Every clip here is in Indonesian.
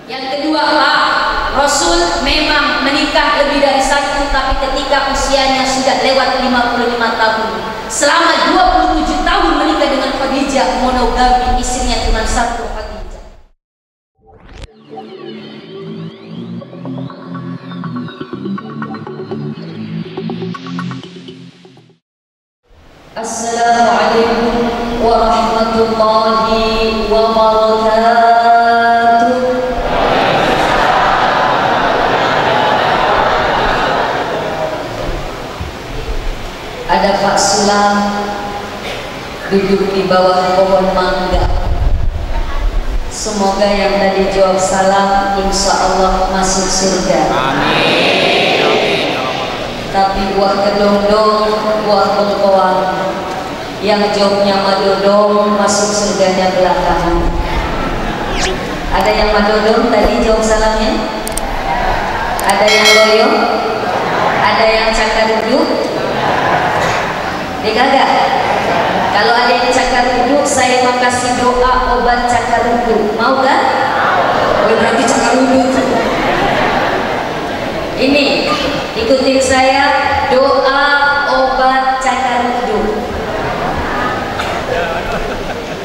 Yang kedua, Pak, Rasul memang menikah lebih dari satu, tapi ketika usianya sudah lewat 55 tahun. Selama 27 tahun menikah dengan Khadijah, monogami, istrinya cuma satu, Khadijah. Assalamualaikum warahmatullahi wabarakatuh. Ada Pak Sulam duduk di bawah pohon mangga. Semoga yang tadi jawab salam insya Allah masuk surga. Amin. Tapi buah kedong-dong, buah bengkoang, yang jawabnya madodong masuk surganya belakangan. Ada yang madodong tadi jawab salamnya? Ada yang loyo? Ada yang cakar duduk? Kagak. Kalau ada yang cakar duduk, saya mau kasih doa obat cakar duduk. Mau gak? Berarti cakar duduk. Ini, ikutin saya, doa obat cakar duduk.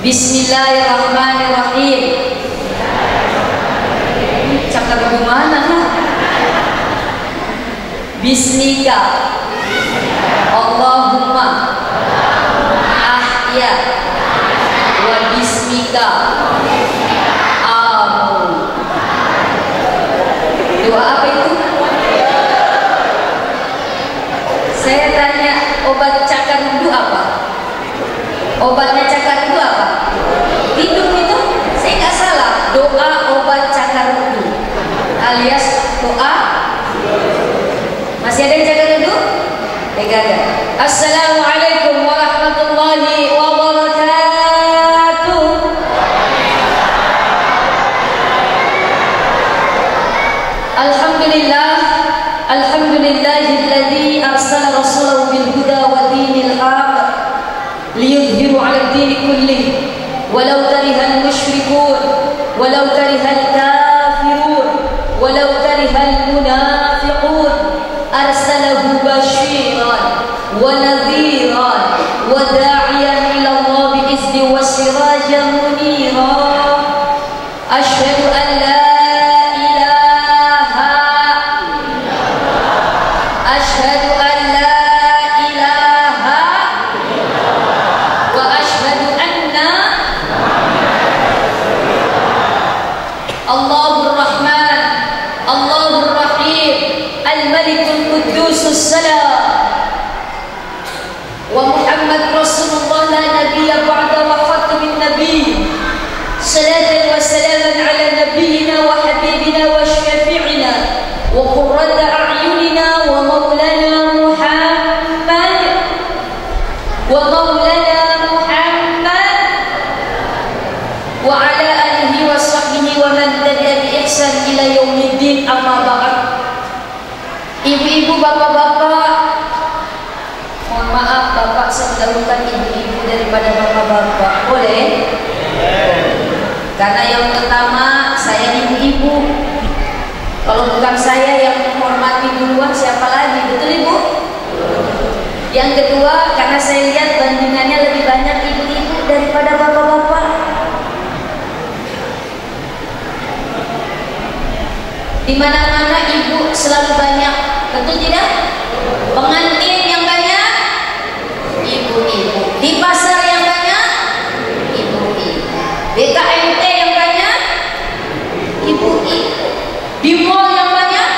Bismillahirrahmanirrahim. Cakar duduk mana? Bismika Allahumma ahya wa bismika amu. Doa apa itu? Saya tanya, obat cakar duduk apa? Obatnya cakar duduk apa? Hidung itu? Saya nggak salah. Doa obat cakar duduk alias doa. Masih ada yang cakar duduk? Gak. Assalamualaikum warahmatullahi wabarakatuh. Alhamdulillah, alhamdulillahilladzi arsala rasulahu bil huda wa dinil haq liyudhhiru 'ala ad-din kullih walau karihal musyrikun walau karihal kafirun walau karihal munafiqun. Arsalahu basyiran wa nadhiran wa da'iyan ila Allah bi'izni wa sirajan munira. Asyhadu an la ilaha asyhadu an la ilaha wa asyhadu anna Allahur Rahman Allahur Rahim Al-Malikul Qudusus Salam wa Muhammad Rasulullah la nabiyya ba'da wa khatamin nabiy. Salatan wa salaman ala nabiyyina wa habibina wa syafi'ina wa qurrata a'yunina wa maulana Muhammad wa ala alihi wa sahbihi wa man tabi'a bi ihsan ila yaumiddin. Amma ba'd. Ibu-ibu, bapak-bapak, mohon maaf bapak, saya mendahulukan ibu-ibu daripada bapak-bapak. Boleh? Karena yang pertama saya ibu-ibu. Kalau bukan saya yang menghormati duluan, siapa lagi? Betul ibu? Yang kedua, karena saya lihat bandingannya lebih banyak ibu-ibu daripada bapak-bapak. Di mana-mana ibu selalu banyak, betul tidak? Pengantin yang banyak, ibu-ibu. Di pasar yang banyak, ibu-ibu. BKMT yang banyak, ibu-ibu. Di mall yang banyak,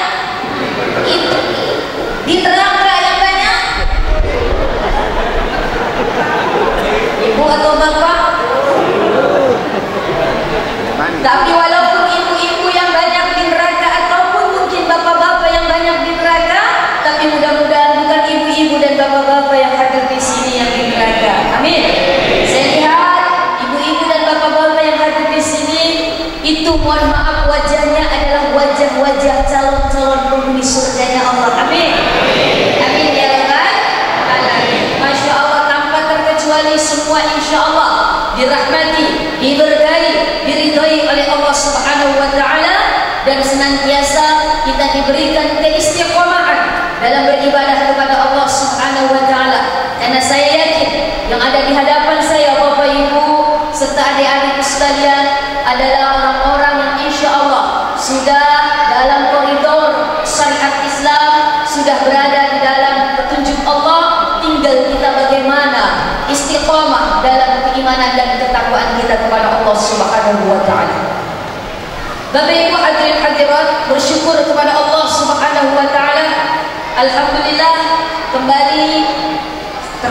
ibu-ibu. Di neraka yang banyak, ibu atau bapak? Tapi walaupun ibu-ibu yang banyak di neraka ataupun mungkin bapak-bapak yang banyak di neraka, tapi mudah-mudahan bukan ibu-ibu dan bapak-bapak yang hadir di sini yang di neraka. Amin. Saya lihat ibu-ibu dan bapak-bapak yang hadir di sini itu, mohon maaf, wajahnya adalah wajah-wajah calon-calon penghuni surganya Allah. Amin. Amin ya rabbal alamin. Masya Allah, tanpa terkecuali semua insya Allah dirahmati, diberkahi, diridhai oleh Allah Subhanahu wa taala. diberikan keistiqomahan dalam beribadah kepada Allah Subhanahu wa taala. Karena saya yakin yang ada di hadapan saya, Bapak Ibu serta adik-adik sekalian, adalah orang-orang yang insya Allah sudah dalam koridor syariat Islam, sudah berada di dalam petunjuk Allah. Tinggal kita bagaimana istiqomah dalam keimanan dan ketakwaan kita kepada Allah Subhanahu wa taala. Bapak Ibu hadirin hadirat, bersyukur kepada Allah Subhanahu wa taala. Alhamdulillah, kembali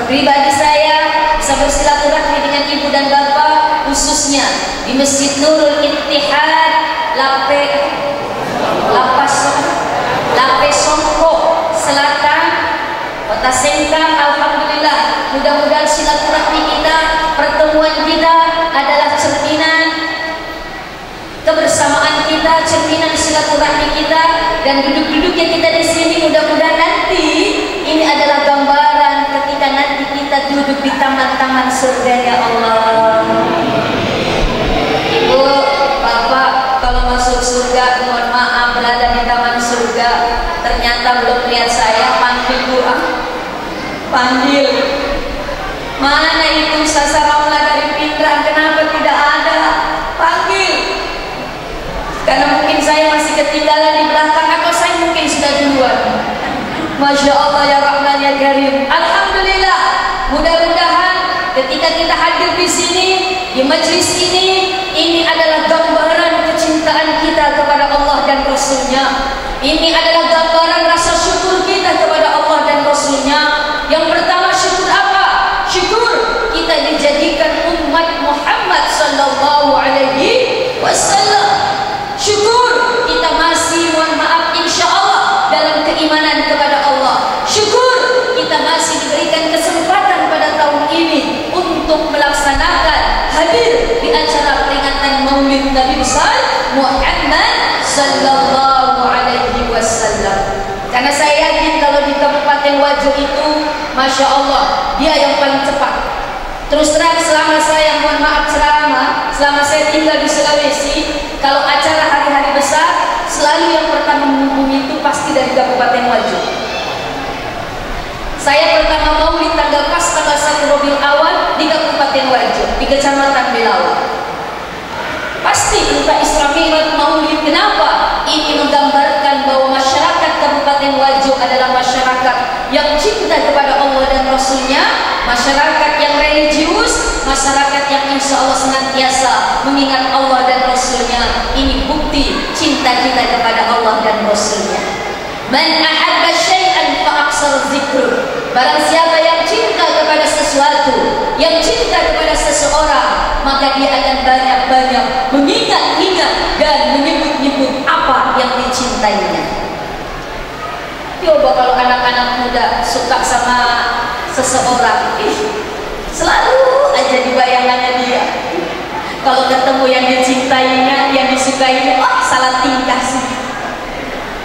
pribadi saya bisa bersilaturahmi dengan ibu dan bapak, khususnya di Masjid Nurul Ittihad Lape Songko Selatan, Kota Sengkang. Alhamdulillah, mudah-mudahan silaturahmi kita, pertemuan kita adalah cerminan kebersamaan kita, cerminan silaturahmi kita, dan duduk-duduknya kita di sini mudah-mudahan nanti ini adalah gambaran ketika nanti kita duduk di taman-taman surga ya Allah. Ibu, bapak, kalau masuk surga, mohon maaf berada di taman surga, ternyata belum lihat saya, panggil doa, panggil. Mana itu Sasaraula dari Pindrang, kenapa tidak ada? Panggil. Karena mungkin saya masih ketinggalan di belakang, atau saya mungkin sudah duluan. Masya Allah ya Rahman ya Karim. Alhamdulillah, mudah-mudahan ketika kita hadir di sini, di majlis ini adalah gambaran kecintaan kita kepada Allah dan Rasulnya. Ini adalah gambaran rasa syukur kita kepada Allah dan Rasulnya. Yang pertama, syukur apa? Syukur kita dijadikan umat Muhammad sallallahu alaihi wasallam. Syukur kita masih, mohon maaf, insya Allah dalam keimanan kepada Allah. Syukur kita masih diberikan kesempatan pada tahun ini untuk melaksanakan hadir di acara peringatan Maulid Nabi besar Muhammad sallallahu alaihi wasallam. Karena saya yakin kalau di Kabupaten Wajo itu, masya Allah, dia yang paling cepat. Terus terang, selama saya, mohon maaf, selama saya tinggal di Sulawesi, kalau acara hari-hari besar, selalu yang pertama menghubungi itu pasti dari Kabupaten Wajo. Saya pertama maulid tanggal 1 Rabiul Awal di Kabupaten Wajo, di Kecamatan Belawan. Pasti entah Isra Mi'raj maulid. Kenapa? Ini menggambarkan bahwa masyarakat Kabupaten Wajo adalah masyarakat yang cinta kepada Allah dan Rasulnya, masyarakat yang religius, masyarakat yang insya Allah senantiasa mengingat Allah dan Rasulnya. Ini bukti cinta kita kepada Allah dan Rasulnya. Man ahabba syai'an fa'aksar zikruh. Barang siapa yang cinta kepada sesuatu, yang cinta kepada seseorang, maka dia akan banyak-banyak mengingat-ingat dan menyebut-nyebut apa yang dicintainya. Coba kalau anak-anak muda suka sama seseorang, selalu aja di bayangannya dia. Kalau ketemu yang dicintainya, yang disukainya, salah tingkah sih.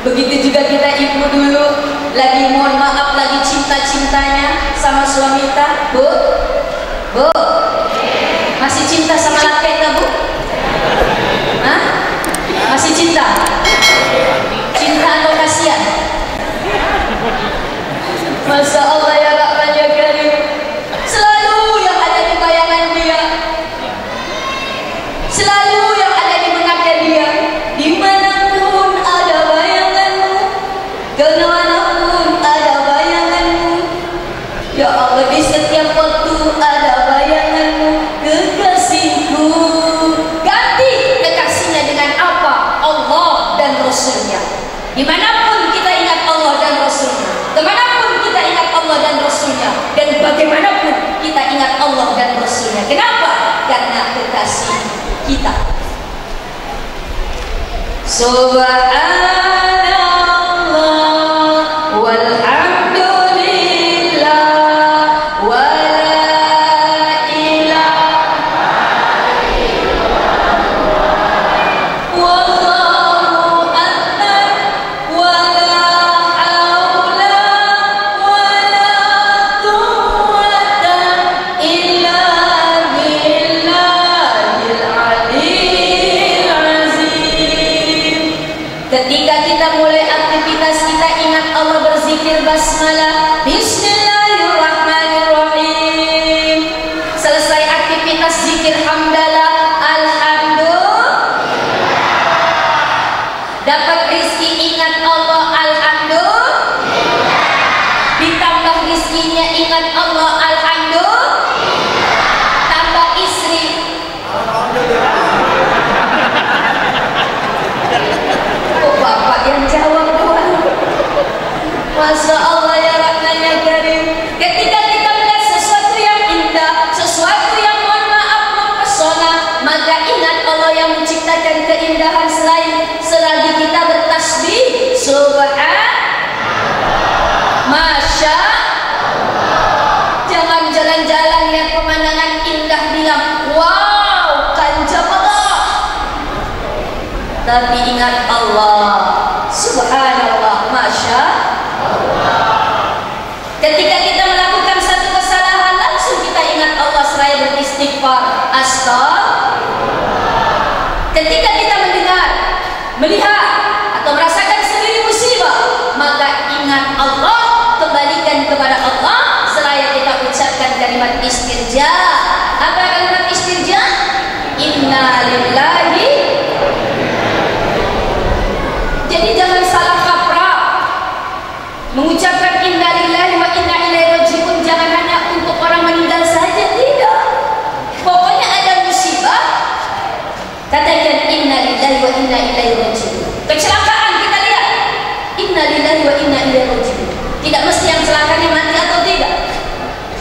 Begitu juga kita ibu dulu, lagi mohon maaf, lagi cinta-cintanya sama suami kita. Bu, masih cinta sama laki kita, Bu? Hah? Masih cinta? Cinta atau kasihan? Masya Allah ya Rahman ya Karim. Selalu yang ada di bayangan dia, selalu yang ada di benaknya dia. Dimanapun ada bayanganmu, kemanapun ada bayanganmu, ya Allah, di setiap waktu ada bayanganmu, kekasihku. Ganti kekasihnya dengan apa? Allah dan Rasulnya. Dimanapun kita ingat Allah dan Rasulnya, kemanapun kita ingat Allah dan Rasulnya, dan bagaimanapun kita ingat Allah dan Rasulnya. Kenapa? Karena kekasih kita. Subhanallah walhamdulillah wa la ilaha illallah wallahu akbar wa la haula wa la quwwata illa billahil aliyyil azim. Ketika zikir hamdalah, alhamdulillah. Dapat rizki ingat Allah, alhamdulillah. Ditambah rizkinya ingat Allah, alhamdulillah. Tambah istri, oh bapak yang jawab Tuhan. Masya Allah ya Rahman ya Karim. Ketika kita melihat sesuatu yang indah, sesuatu yang mohon maaf mempesona, maka ingat Allah yang menciptakan keindahan selagi kita bertasbih subhan, masya. Jangan jalan-jalan lihat pemandangan indah bilang wow kanjabAllah, tapi ingat Allah, subhanallah, masya. Ketika kita melakukan satu kesalahan, langsung kita ingat Allah seraya beristighfar, astagfirullah. Ketika kita mendengar, melihat atau merasakan sendiri musibah, maka ingat Allah, kembalikan kepada Allah seraya kita ucapkan kalimat istirja. Apa kalimat istirja? Inna lillahi. Jadi jangan salah kaprah mengucapkan inna lillahi wa inna ilaihi raji'un. Jangan hanya untuk orang meninggal saja, tidak. Pokoknya ada musibah, katakan inna lillahi wa inna ilaihi raji'un. Kecelakaan kita lihat, inna lillahi wa inna ilaihi raji'un. Tidak mesti yang celakanya mati atau tidak.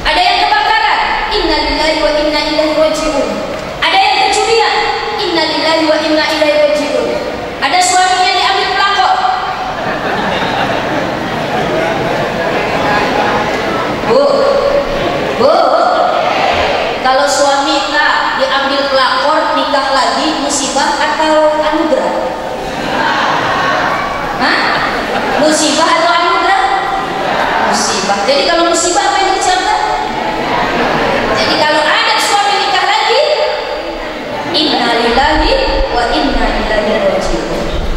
Ada yang kebakaran, inna lillahi wa inna ilaihi raji'un. Ada yang kecurian, inna lillahi wa inna ilaihi raji'un. Ada suaminya diambil pelakor. Bu, kalau suami tak diambil pelakor, nikah lagi musibah atau anugerah? Hah? Musibah atau anugerah? Musibah. Jadi kalau musibah apa yang diucapkan? Jadi kalau ada suami nikah lagi, inna lillahi wa inna ilaihi raji'un.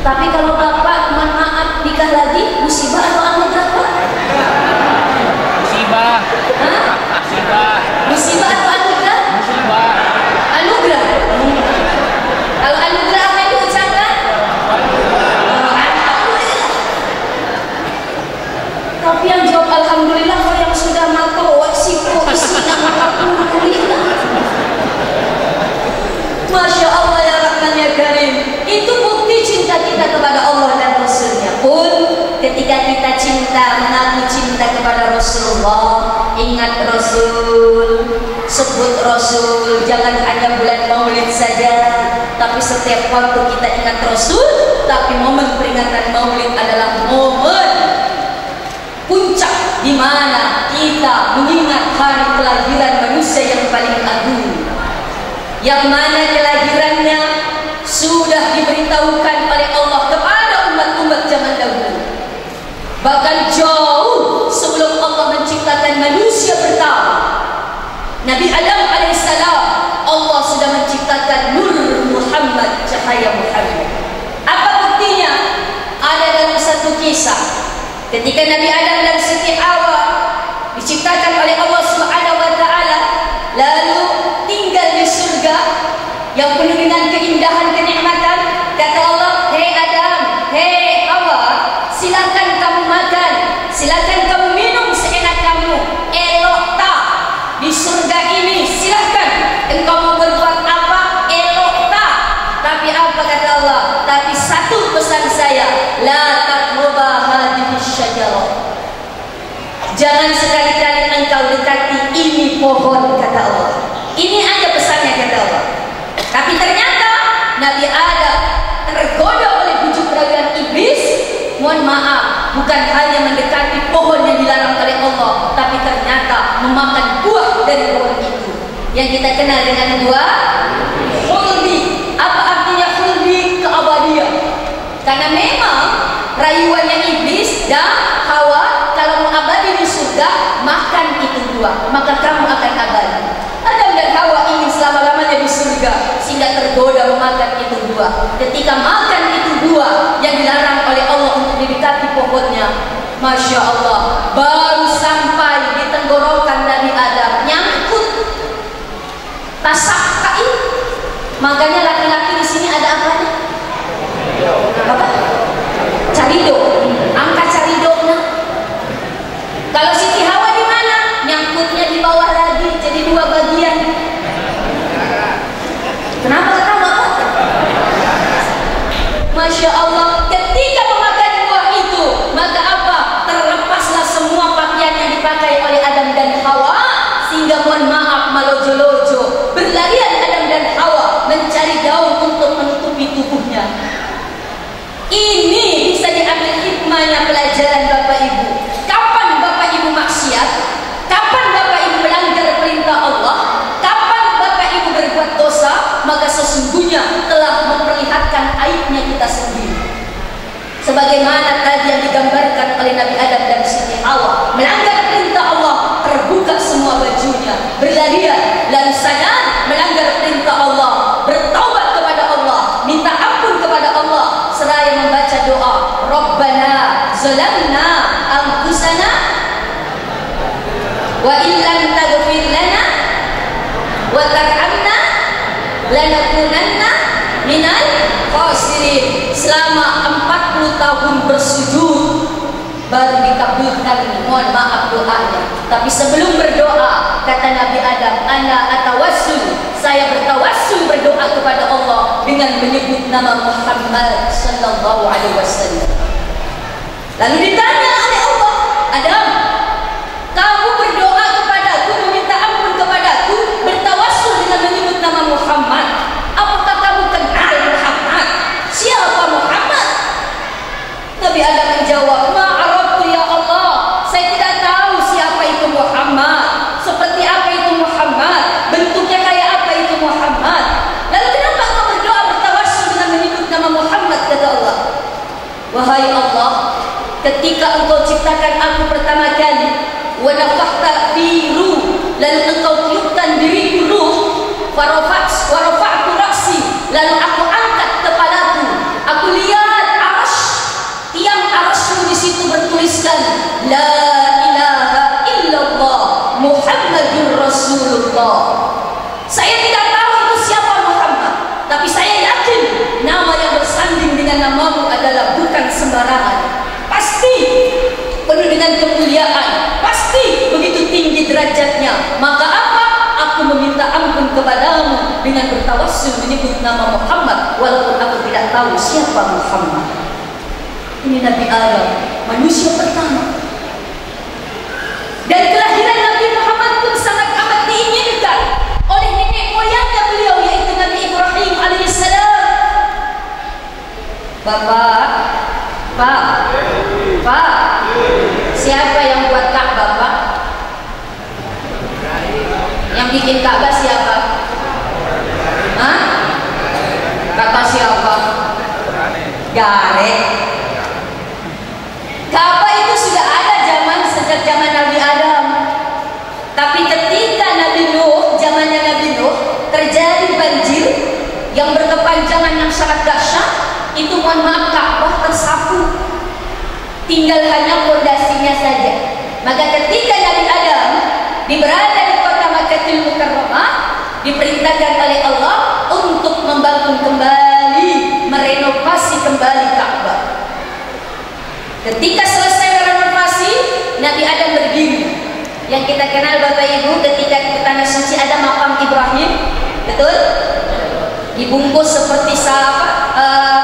Tapi kalau bapak mohon maaf nikah lagi, musibah atau anugerah Pak? Musibah. Hah? Musibah. Musibah atau anugerah? Musibah. Anugerah. Kalau anugerah apa yang diucapkan? Alhamdulillah. Tapi yang jawab alhamdulillah kok yang sudah makro wasiko isinya alhamdulillah. Masya Allah ya Rahman ya Karim. Itu bukti cinta kita kepada Allah dan Rasulnya. Pun ketika kita cinta, mengaku cinta kepada Rasulullah, ingat Rasul, sebut Rasul. Jangan hanya bulan Maulid saja, tapi setiap waktu kita ingat Rasul. Tapi momen peringatan Maulid adalah momen puncak di mana kita mengingat hari kelahiran manusia yang paling agung, yang mana kelahirannya sudah diberitahukan oleh Allah kepada umat-umat zaman dahulu. Bahkan jauh sebelum Allah menciptakan manusia pertama, Nabi Adam alaihissalam, Allah sudah menciptakan Nur Muhammad, cahaya Muhammad. Apa buktinya? Ada dalam satu kisah ketika Nabi Adam dan Siti Hawa diciptakan oleh Allah Subhanahu wa taala, lalu tinggal di surga yang penuh dengan keindahan kenikmatan. Kata Allah, hei Adam, hei Hawa, silakan kamu makan, silakan kamu minum seenak kamu. Elok tak di surga ini, silakan engkau mau berbuat apa, elok tak. Tapi apa kata Allah? Tapi satu pesan saya, la taqruba hadhihi syajarah. Jangan sekali-kali engkau dekati ini pohon, kata Allah. Ini aja pesannya, kata Allah. Tapi ternyata Nabi Adam tergoda oleh bujuk rayu iblis. Mohon maaf, bukan hanya mendekati pohon yang dilarang oleh Allah, tapi ternyata memakan buah dari pohon itu, yang kita kenal dengan buah khuldi. Apa artinya khuldi? Keabadian. Karena memang rayuannya iblis dan Hawa, kalau mau abadi di surga, makan itu buah, maka kamu akan abadi. Adam dan Hawa ingin selama-lamanya di surga, sehingga tergoda memakan itu buah. Ketika makan itu buah yang dilarang oleh Allah untuk didekati pohonnya, Masya Allah, baru sampai di tenggorokan Nabi Adam, nyangkut, tasak Makanya laki-laki di sini ada apanya? Apa? Caridok. Angka caridoknya. Kalau Siti Hawa di mana? Nyangkutnya di bawah lagi, jadi 2 bagian. Kenapa ketawa? Masya Allah, ketika memakan buah itu, maka apa? Terlepaslah semua pakaian yang dipakai oleh Adam dan Hawa, sehingga mohon maaf malojo-lojo, berlarian Adam dan Hawa mencari daun untuk menutupi tubuhnya. Ini bisa diambil hikmahnya, pelajaran Bapak Ibu. Kapan Bapak Ibu maksiat? Kapan Bapak Ibu melanggar perintah Allah? Kapan Bapak Ibu berbuat dosa? Maka sesungguhnya telah memperlihatkan aibnya kita sendiri. Sebagaimana tadi yang digambarkan oleh Nabi Adam dan Siti Hawa, melanggar perintah Allah, terbuka semua bajunya, berlarian, lalu sadar melanggar perintah Allah, bertaubat kepada Allah, minta ampun kepada Allah, seraya membaca doa, Rabbana zalamna anfusana wa illam taghfir lana wa tarhamna lanakunanna minal khasirin. Selama 40 tahun bersujud baru dikabulkan, mohon maaf doanya. Tapi sebelum berdoa, kata Nabi Adam, ana atawassul, saya bertawassul berdoa kepada Allah dengan menyebut nama Muhammad sallallahu alaihi wasallam. Lalu ditanya oleh Allah, Adam, kamu berdoa kepadaku, meminta ampun kepadaku, bertawassul dengan menyebut nama Muhammad. Apakah kamu kenal Muhammad? Siapa Muhammad? Nabi Adam menjawab, ma'arabtu ya Allah, saya tidak tahu siapa itu Muhammad, seperti apa itu Muhammad, bentuknya kayak apa itu Muhammad. Lalu kenapa kau berdoa bertawassul dengan menyebut nama Muhammad, kata Allah. Wahai Allah, ketika engkau ciptakan aku pertama kali, wa nafakhta fi ruh, lalu engkau tiupkan diriku ruh, warafa'tu ra'si, lalu aku angkat kepalaku, aku lihat arasy, tiang arasy di situ bertuliskan la ilaha illallah Muhammadur Rasulullah. Saya tidak tahu itu siapa Muhammad, tapi saya yakin nama yang bersanding dengan namamu adalah bukan sembarangan, pasti penuh dengan kemuliaan, pasti begitu tinggi derajatnya. Maka apa? Aku meminta ampun kepadamu dengan bertawassul menyebut nama Muhammad, walaupun aku tidak tahu siapa Muhammad. Ini Nabi Adam, manusia pertama. Dan kelahiran Nabi Muhammad pun sangat amat diinginkan oleh nenek moyangnya beliau, yaitu Nabi Ibrahim alaihissalam. Pak, siapa yang buat Ka'bah, Pak? Yang bikin Ka'bah siapa? Hah? Kata siapa? Garek. Ka'bah itu sudah ada sejak zaman Nabi Adam. Tapi ketika Nabi Nuh, zamannya Nabi Nuh, terjadi banjir yang berkepanjangan yang sangat dahsyat, itu mohon maaf Ka'bah tersapu, tinggal hanya fondasinya saja. Maka ketika Nabi Adam berada di kota Makkahul Mukarramah, diperintahkan oleh Allah untuk membangun kembali, merenovasi kembali Ka'bah. Ketika selesai renovasi, Nabi Adam berdiri. Yang kita kenal Bapak Ibu, ketika ke tanah suci ada makam Ibrahim, betul? Dibungkus seperti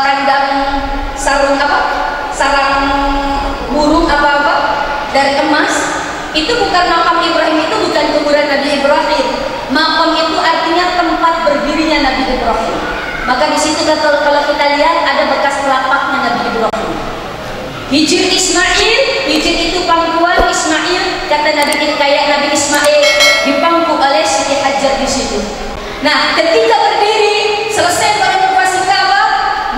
kandang sarung sarang burung dari emas. Itu bukan makam Ibrahim, itu bukan kuburan Nabi Ibrahim. Makam itu artinya tempat berdirinya Nabi Ibrahim. Maka di situ kalau kita lihat ada bekas telapaknya Nabi Ibrahim. Hijr Ismail, hijr itu pangkuan Ismail, kata Nabi Ismail dipangku oleh Siti Hajar di situ. Nah, ketika berdiri selesai merenovasi Ka'bah,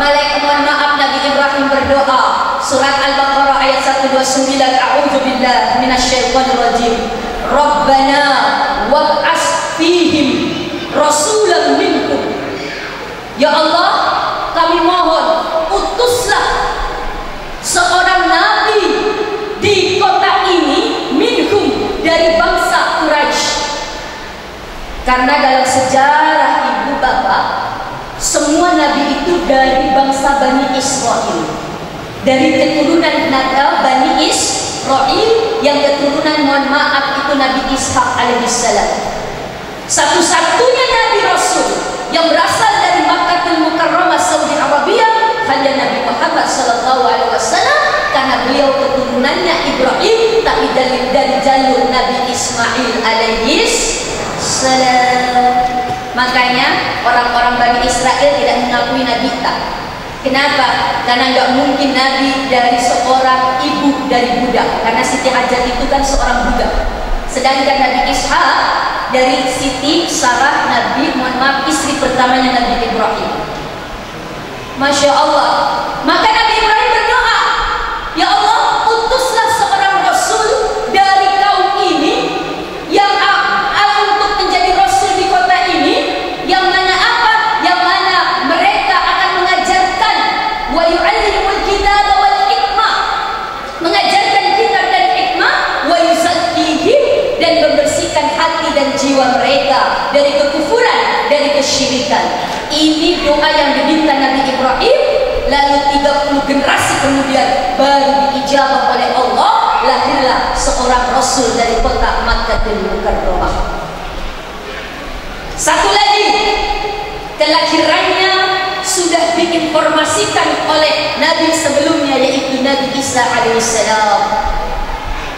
malaikat mohon maaf Nabi Ibrahim berdoa. Surat Al-Baqarah ayat 129, A'udzubillahi minasyaitonir rajim. Rabbana wab'ats fihim rasulan minhum. Ya Allah, kami mohon utuslah seorang nabi di kota ini, minhum, dari bangsa Quraisy. Karena dalam sejarah ibu bapak, semua nabi itu dari bangsa Bani Israel, dari keturunan Bani Israel yang keturunan, mohon maaf, itu Nabi Ishak alaihissalam. Satu-satunya nabi rasul yang berasal dari Makkahul Mukarramah Saudi Arabia hanya Nabi Muhammad sallallahu alaihi wasallam, karena beliau keturunannya Ibrahim tapi dari jalur Nabi Ismail alaihissalam. Makanya orang-orang Bani Israel tidak mengakui Nabi Isa. Kenapa? Karena nggak mungkin Nabi dari seorang ibu dari budak, karena Siti Hajar itu kan seorang budak. Sedangkan Nabi Ishak dari Siti Sarah, Nabi, mohon maaf, istri pertamanya Nabi Ibrahim. Masya Allah. Maka Nabi Ibrahim berdoa, ya Allah, utuslah seorang rasul dari kaum ini yang untuk menjadi rasul di kota ini, yang mana apa? Yang mana mereka akan mengajarkan wa yu'allimul kitaba wal hikmah, mengajarkan kitab dan hikmah, wa yuzakkihim, dan membersihkan hati dan jiwa mereka dari kekufuran, dari kesyirikan. Ini doa yang diminta Nabi Ibrahim. Lalu 30 generasi kemudian baru diijabah oleh Allah, lahirlah seorang rasul dari kota Makkahul Mukarramah. Satu lagi, kelahirannya sudah diinformasikan oleh Nabi sebelumnya, yaitu Nabi Isa alaihissalam.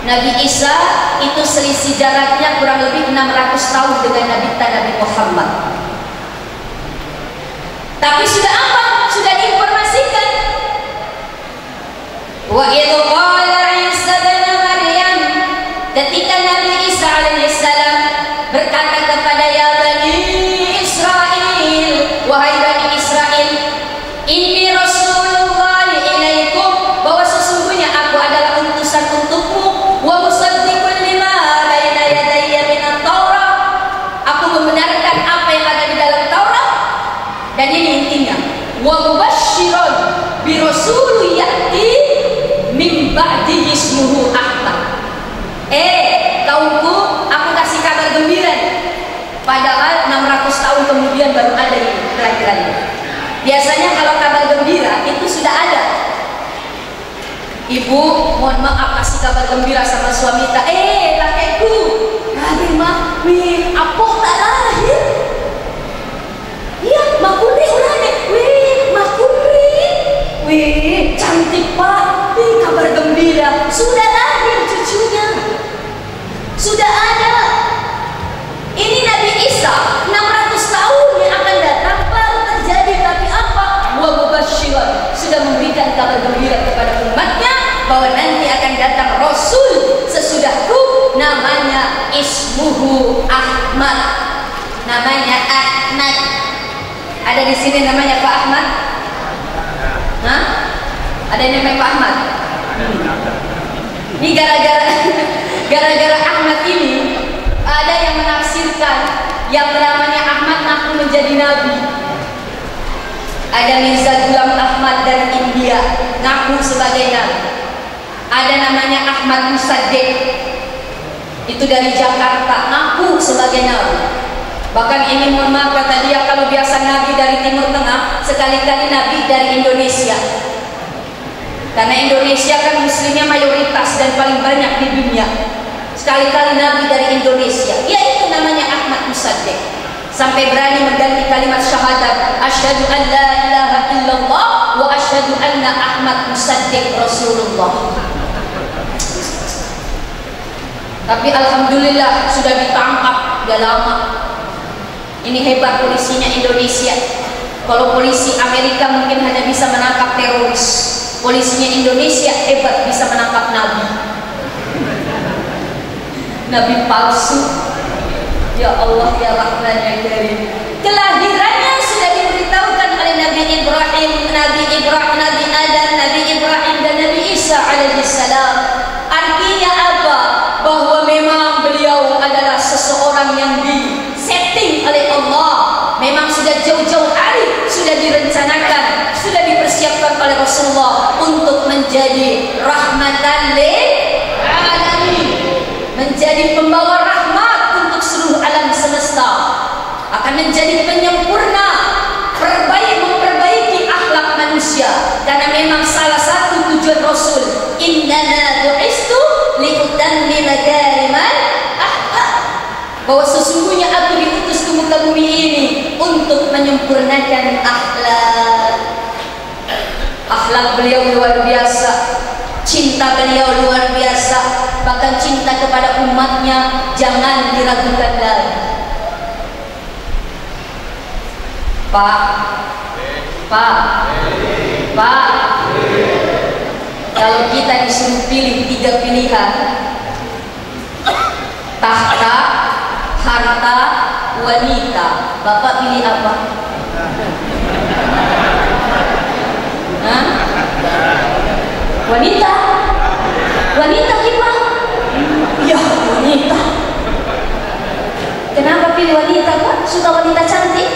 Nabi Isa itu selisih jaraknya kurang lebih 600 tahun dengan Nabi Muhammad. Tapi sudah apa? Sudah diinformasikan. Wa idh qala Isa bin Maryam, ketika Nabi Isa alaihissalam berkata kepada ya Bani Israel, wahai Bani Israel, inni Rasulullah ilaikum, bahwa sesungguhnya aku adalah utusan untukmu, wa musaddiqun lima baina yadayya minat Taurat, aku membenarkan apa yang ada di dalam Taurat. Dan ini intinya, wa mubashshiran bi rasul ya'ti min ba'di ismuhu Ahmad. Kaumku, aku kasih kabar gembira. Padahal 600 tahun kemudian baru ada ini kelahirannya. Biasanya kalau kabar gembira itu sudah ada. Ibu, mohon maaf, kasih kabar gembira sama suami kita. Kakekku, lahir mah, apa tak lahir? Iya, makuri urane. Makuri. Cantik Pak. Kabar gembira. Sudah lahir cucunya. Sudah ada. Ini Nabi Isa 600 tahun yang akan datang baru terjadi. Tapi apa? Wa mubashshiran, sudah memberikan kabar gembira kepada umatnya bahwa nanti akan datang Rasul sesudahku, namanya ismuhu Ahmad. Namanya Ahmad. Ada di sini namanya Pak Ahmad? Hah? Ada yang namanya Pak Ahmad? Ini gara-gara Ahmad ini ada yang menafsirkan yang namanya Ahmad ngaku menjadi nabi. Ada Mirza Ghulam Ahmad dari India ngaku sebagai nabi. Ada namanya Ahmad Musaddiq, itu dari Jakarta, ngaku sebagai nabi. Bahkan ini, mohon maaf, kata dia, kalau biasa nabi dari Timur Tengah, sekali-kali nabi dari Indonesia. Karena Indonesia kan muslimnya mayoritas dan paling banyak di dunia. Sekali-kali nabi dari Indonesia, yaitu namanya Ahmad Musaddiq. Sampai berani mengganti kalimat syahadat, asyhadu an la ilaha illallah wa asyhadu anna Ahmad Musaddiq Rasulullah. Tapi alhamdulillah sudah ditangkap, udah lama. Ini hebat polisinya Indonesia. Kalau polisi Amerika mungkin hanya bisa menangkap teroris, polisinya Indonesia hebat, bisa menangkap nabi. Nabi palsu. Ya Allah, ya Rahman, ya Karim. Kelahirannya sudah diberitahukan oleh Nabi Ibrahim, Nabi Adam, Nabi Ibrahim dan Nabi Isa alaihissalam. Artinya apa? Bahwa memang beliau adalah seseorang yang disetting oleh Allah. Memang sudah jauh-jauh hari sudah direncanakan, sudah dipersiapkan oleh Rasulullah untuk menjadi rahmatan lil alamin, menjadi pembawa rahmat untuk seluruh alam semesta, akan menjadi penyempurna, perbaikan bumi ini untuk menyempurnakan akhlak. Akhlak beliau luar biasa, cinta beliau luar biasa, bahkan cinta kepada umatnya jangan diragukan lagi. Pak, kalau kita disuruh pilih 3 pilihan, tahta, harta, wanita, Bapak pilih apa? Hah? Wanita? Wanita kita? Ya, wanita. Kenapa pilih wanita, Pak? Suka wanita cantik?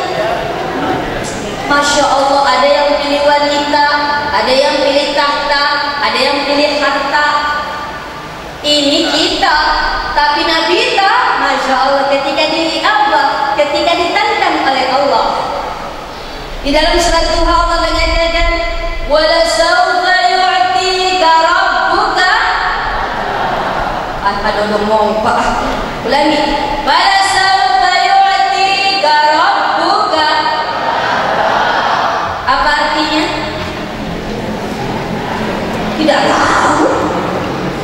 Masya Allah, ada yang pilih wanita, ada yang pilih tahta, ada yang pilih harta. Ini kita, tapi Nabi kita, Masya Allah, ketika ketika ditantang oleh Allah. Di dalam surat Tuhan Allah mengatakan, "Wala sawfa yu'tika rabbuka." Ada ngomong Pak. Ulangi. "Wala sawfa yu'tika rabbuka." Apa artinya? Tidak tahu.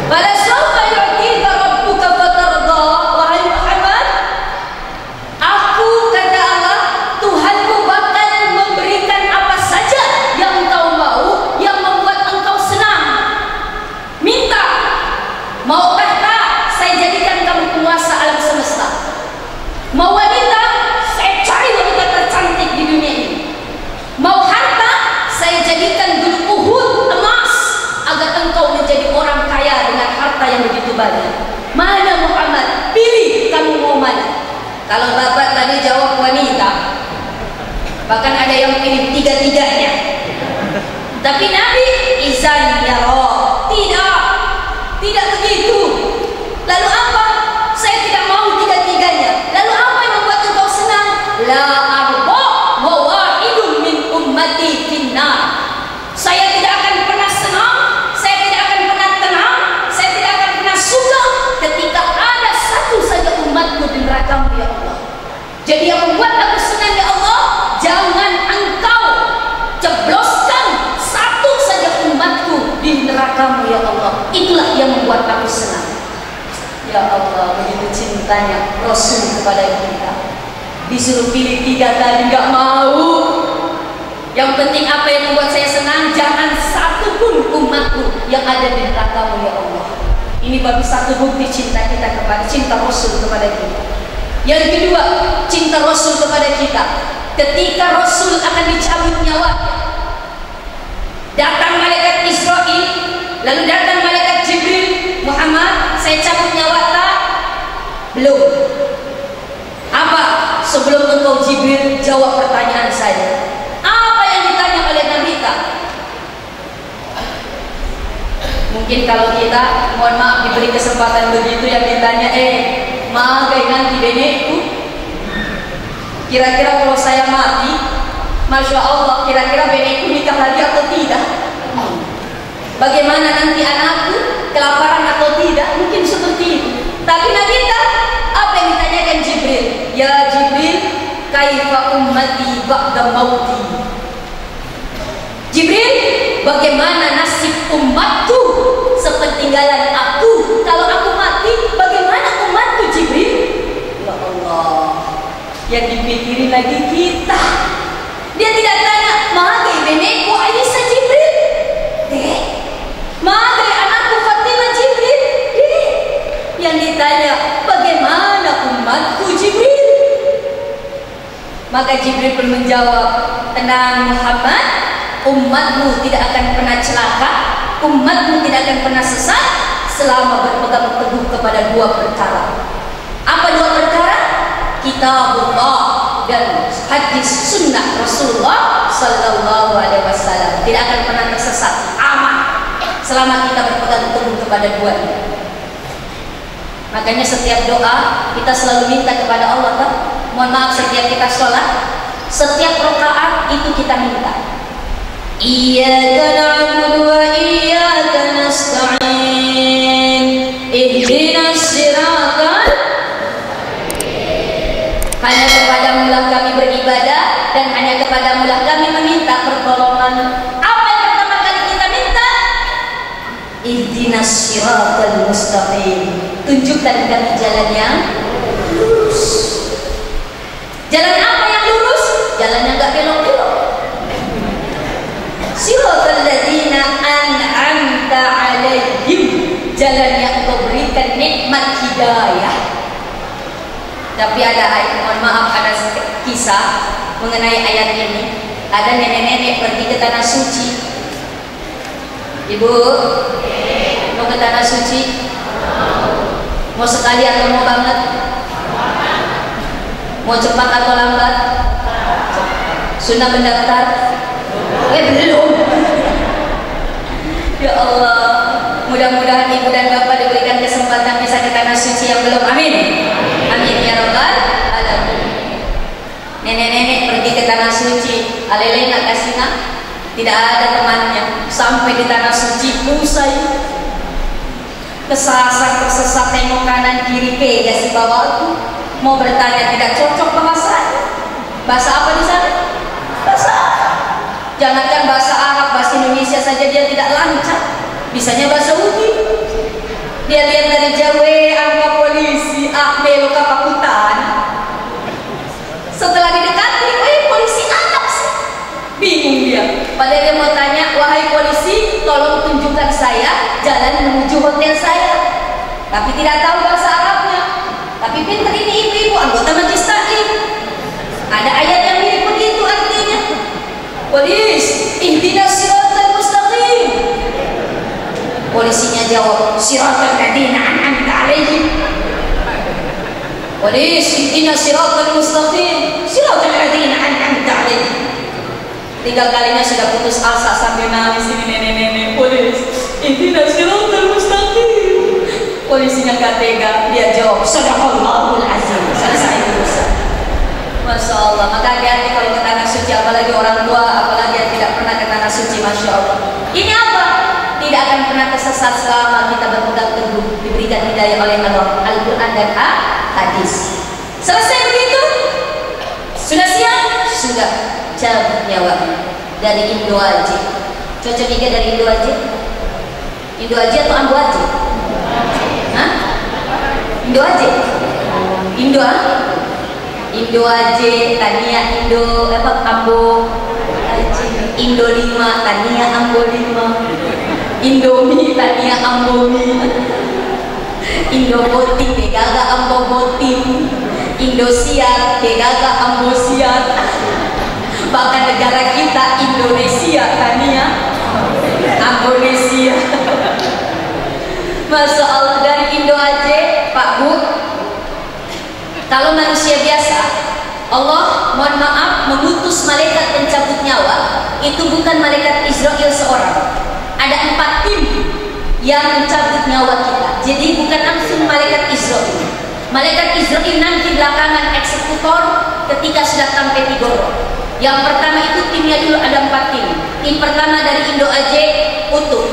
"Wala sawfa yu'tika rabbuka fatarda." Wahai Muhammad, aku kata Allah, Tuhanmu bakal memberikan apa saja yang engkau mau, yang membuat engkau senang. Minta. Maukah tak saya jadikan kamu penguasa alam semesta? Mau wanita, saya cari wanita tercantik di dunia ini. Mau harta, saya jadikan gunung Uhud emas agar engkau menjadi orang kaya dengan harta yang begitu banyak. Mana Muhammad? Pilih, kamu mau mana? Kalau Bapak tadi jawab wanita, bahkan ada yang pilih 3-3-nya. Tapi Nabi izan ya roh. Tidak begitu. Lalu apa? Saya tidak mau 3-3-nya. Lalu apa yang membuat engkau senang? La arba mawa'idun min ummati finnar. Saya tidak akan pernah senang, saya tidak akan pernah tenang, saya tidak akan pernah suka ketika ada satu saja umatku di neraka, ya Allah. Jadi yang membuat aku senang, ya Allah, jangan engkau jebloskan satu saja umatku di neraka, ya Allah. Itulah yang membuat aku senang. Ya Allah, begitu cintanya Rasul kepada kita. Disuruh pilih 3 tadi nggak mau. Yang penting apa yang membuat saya senang, jangan satu pun umatku yang ada di neraka, ya Allah. Ini baru satu bukti cinta kita kepada cinta Rasul kepada kita. Yang kedua, cinta Rasul kepada kita. Ketika Rasul akan dicabut nyawa, datang malaikat Israel, lalu datang malaikat Jibril, Muhammad, saya cabut nyawa tak? Belum. Apa? Sebelum engkau Jibril jawab pertanyaan saya. Apa yang ditanya oleh Nabi kita? Mungkin kalau kita, mohon maaf, diberi kesempatan begitu yang ditanya, magai nanti benekku. Kira-kira kalau saya mati, Masya Allah, kira-kira benekku nikah lagi atau tidak? Bagaimana nanti anakku, kelaparan atau tidak? Mungkin seperti itu. Tapi Nabi kita, apa yang ditanyakan Jibril? Ya Jibril, kaifa ummati ba'da mauti. Jibril, bagaimana nasib umatku sepeninggalan aku? Kalau aku mati, bagaimana umatku, Jibril? Ya Allah, yang dipikirin lagi kita. Dia tidak tanya, magai benekku Aisyah, Jibril. Magai anakku Fatimah, Jibril. Yang ditanya, bagaimana umatku, Jibril? Maka Jibril pun menjawab, tenang Muhammad, umatmu tidak akan pernah celaka, umatmu tidak akan pernah sesat selama berpegang teguh kepada 2 perkara. Apa 2 perkara? Kitabullah dan hadis sunnah Rasulullah Sallallahu Alaihi Wasallam. Tidak akan pernah tersesat, aman selama kita berpegang teguh kepada 2 ini. Makanya setiap doa kita selalu minta kepada Allah, kan? Mohon maaf, setiap kita sholat, setiap rakaat itu kita minta, Iyyaka na'budu wa iyyaka nasta'in, ihdinas siratal, hanya kepadamu lah hanya kepadamu lah kami meminta pertolongan. Apa yang pertama kali kita minta? Ihdinas siratal mustaqim. Tunjukkan kami jalan yang lurus. Jalan apa yang lurus? Jalan yang gak belok-belok. Siratal ladzina an'amta alaihim. Jalan yang kau berikan nikmat hidayah. Tapi ada ayat, mohon maaf, ada kisah mengenai ayat ini. Ada nenek-nenek pergi ke tanah suci. Ibu, mau ke tanah suci? Mau sekali atau mau banget? Mau cepat atau lambat? Sunnah mendaftar? Belum. Ya Allah, mudah-mudahan ibu dan bapak diberikan kesempatan bisa ke tanah suci yang belum. Amin. Amin ya rabbal alamin. Nenek-nenek pergi ke tanah suci, alele nak kasih nak, tidak ada temannya. Sampai di tanah suci, usai kesasar-kesesat, tengok kanan kiri ke ya si bawa itu mau bertanya, tidak cocok bahasa. Bahasa apa di sana? Bahasa Arab. Jangankan bahasa Arab, bahasa Indonesia saja dia tidak lancar. Bisanya bahasa Uti. Dia lihat dari jauh, angka polisi, belok ke Pakutan. Setelah didekati, polisi Arab sih. Bingung dia. Padahal dia mau tanya, wahai polisi, tolong tunjukkan saya jalan menuju hotel saya. Tapi tidak tahu bahasa Arabnya. Tapi pintar ini ibu-ibu anggota majelis taklim. Ada ayat yang mirip begitu artinya. Polis, ihdinas siratal mustaqim. Polisinya jawab, siratal ladzina an'amta alaihim. Polis, ihdinas siratal mustaqim. Siratal ladzina an'amta alaihim. 3 kalinya sudah putus asa sambil nangis ini nenek-nenek. Polis, ihdinas siratal mustaqim. Polisinya gak tega, dia jawab, sadaqallahul azim. Selesai urusan. Masya Allah. Maka hati-hati kalau ke tanah suci, apalagi orang tua, apalagi yang tidak pernah ke tanah suci. Masya Allah. Ini apa? Tidak akan pernah tersesat selama kita berpegang teguh diberikan hidayah oleh Allah, Al-Quran dan hadis. Selesai begitu? Sudah siap? Sudah. Cabut nyawa dari Indo aja. Cocok juga dari Indo aja? Indo aja atau Ambo aja? Hah? Indo aja? Indo Indo aja, Tania Indo, Ambo aja. Indo 5, Tania Ambo 5. Indomie, Tania Ambo mie. Indo botik, Gaga Ambo botik. Indosiar, Gaga Ambo siar. Bahkan negara kita Indonesia, Tania Indonesia. Masya Allah, dari Indo aja, Pak Bu. Kalau manusia biasa, Allah mohon maaf mengutus malaikat pencabut nyawa, itu bukan malaikat Israel seorang. Ada 4 tim yang mencabut nyawa kita. Jadi bukan langsung malaikat Israel. Malaikat Israel nanti belakangan eksekutor ketika sudah sampai Tigoro. Yang pertama itu timnya dulu ada 4 tim. Tim pertama dari Indo aja utuh.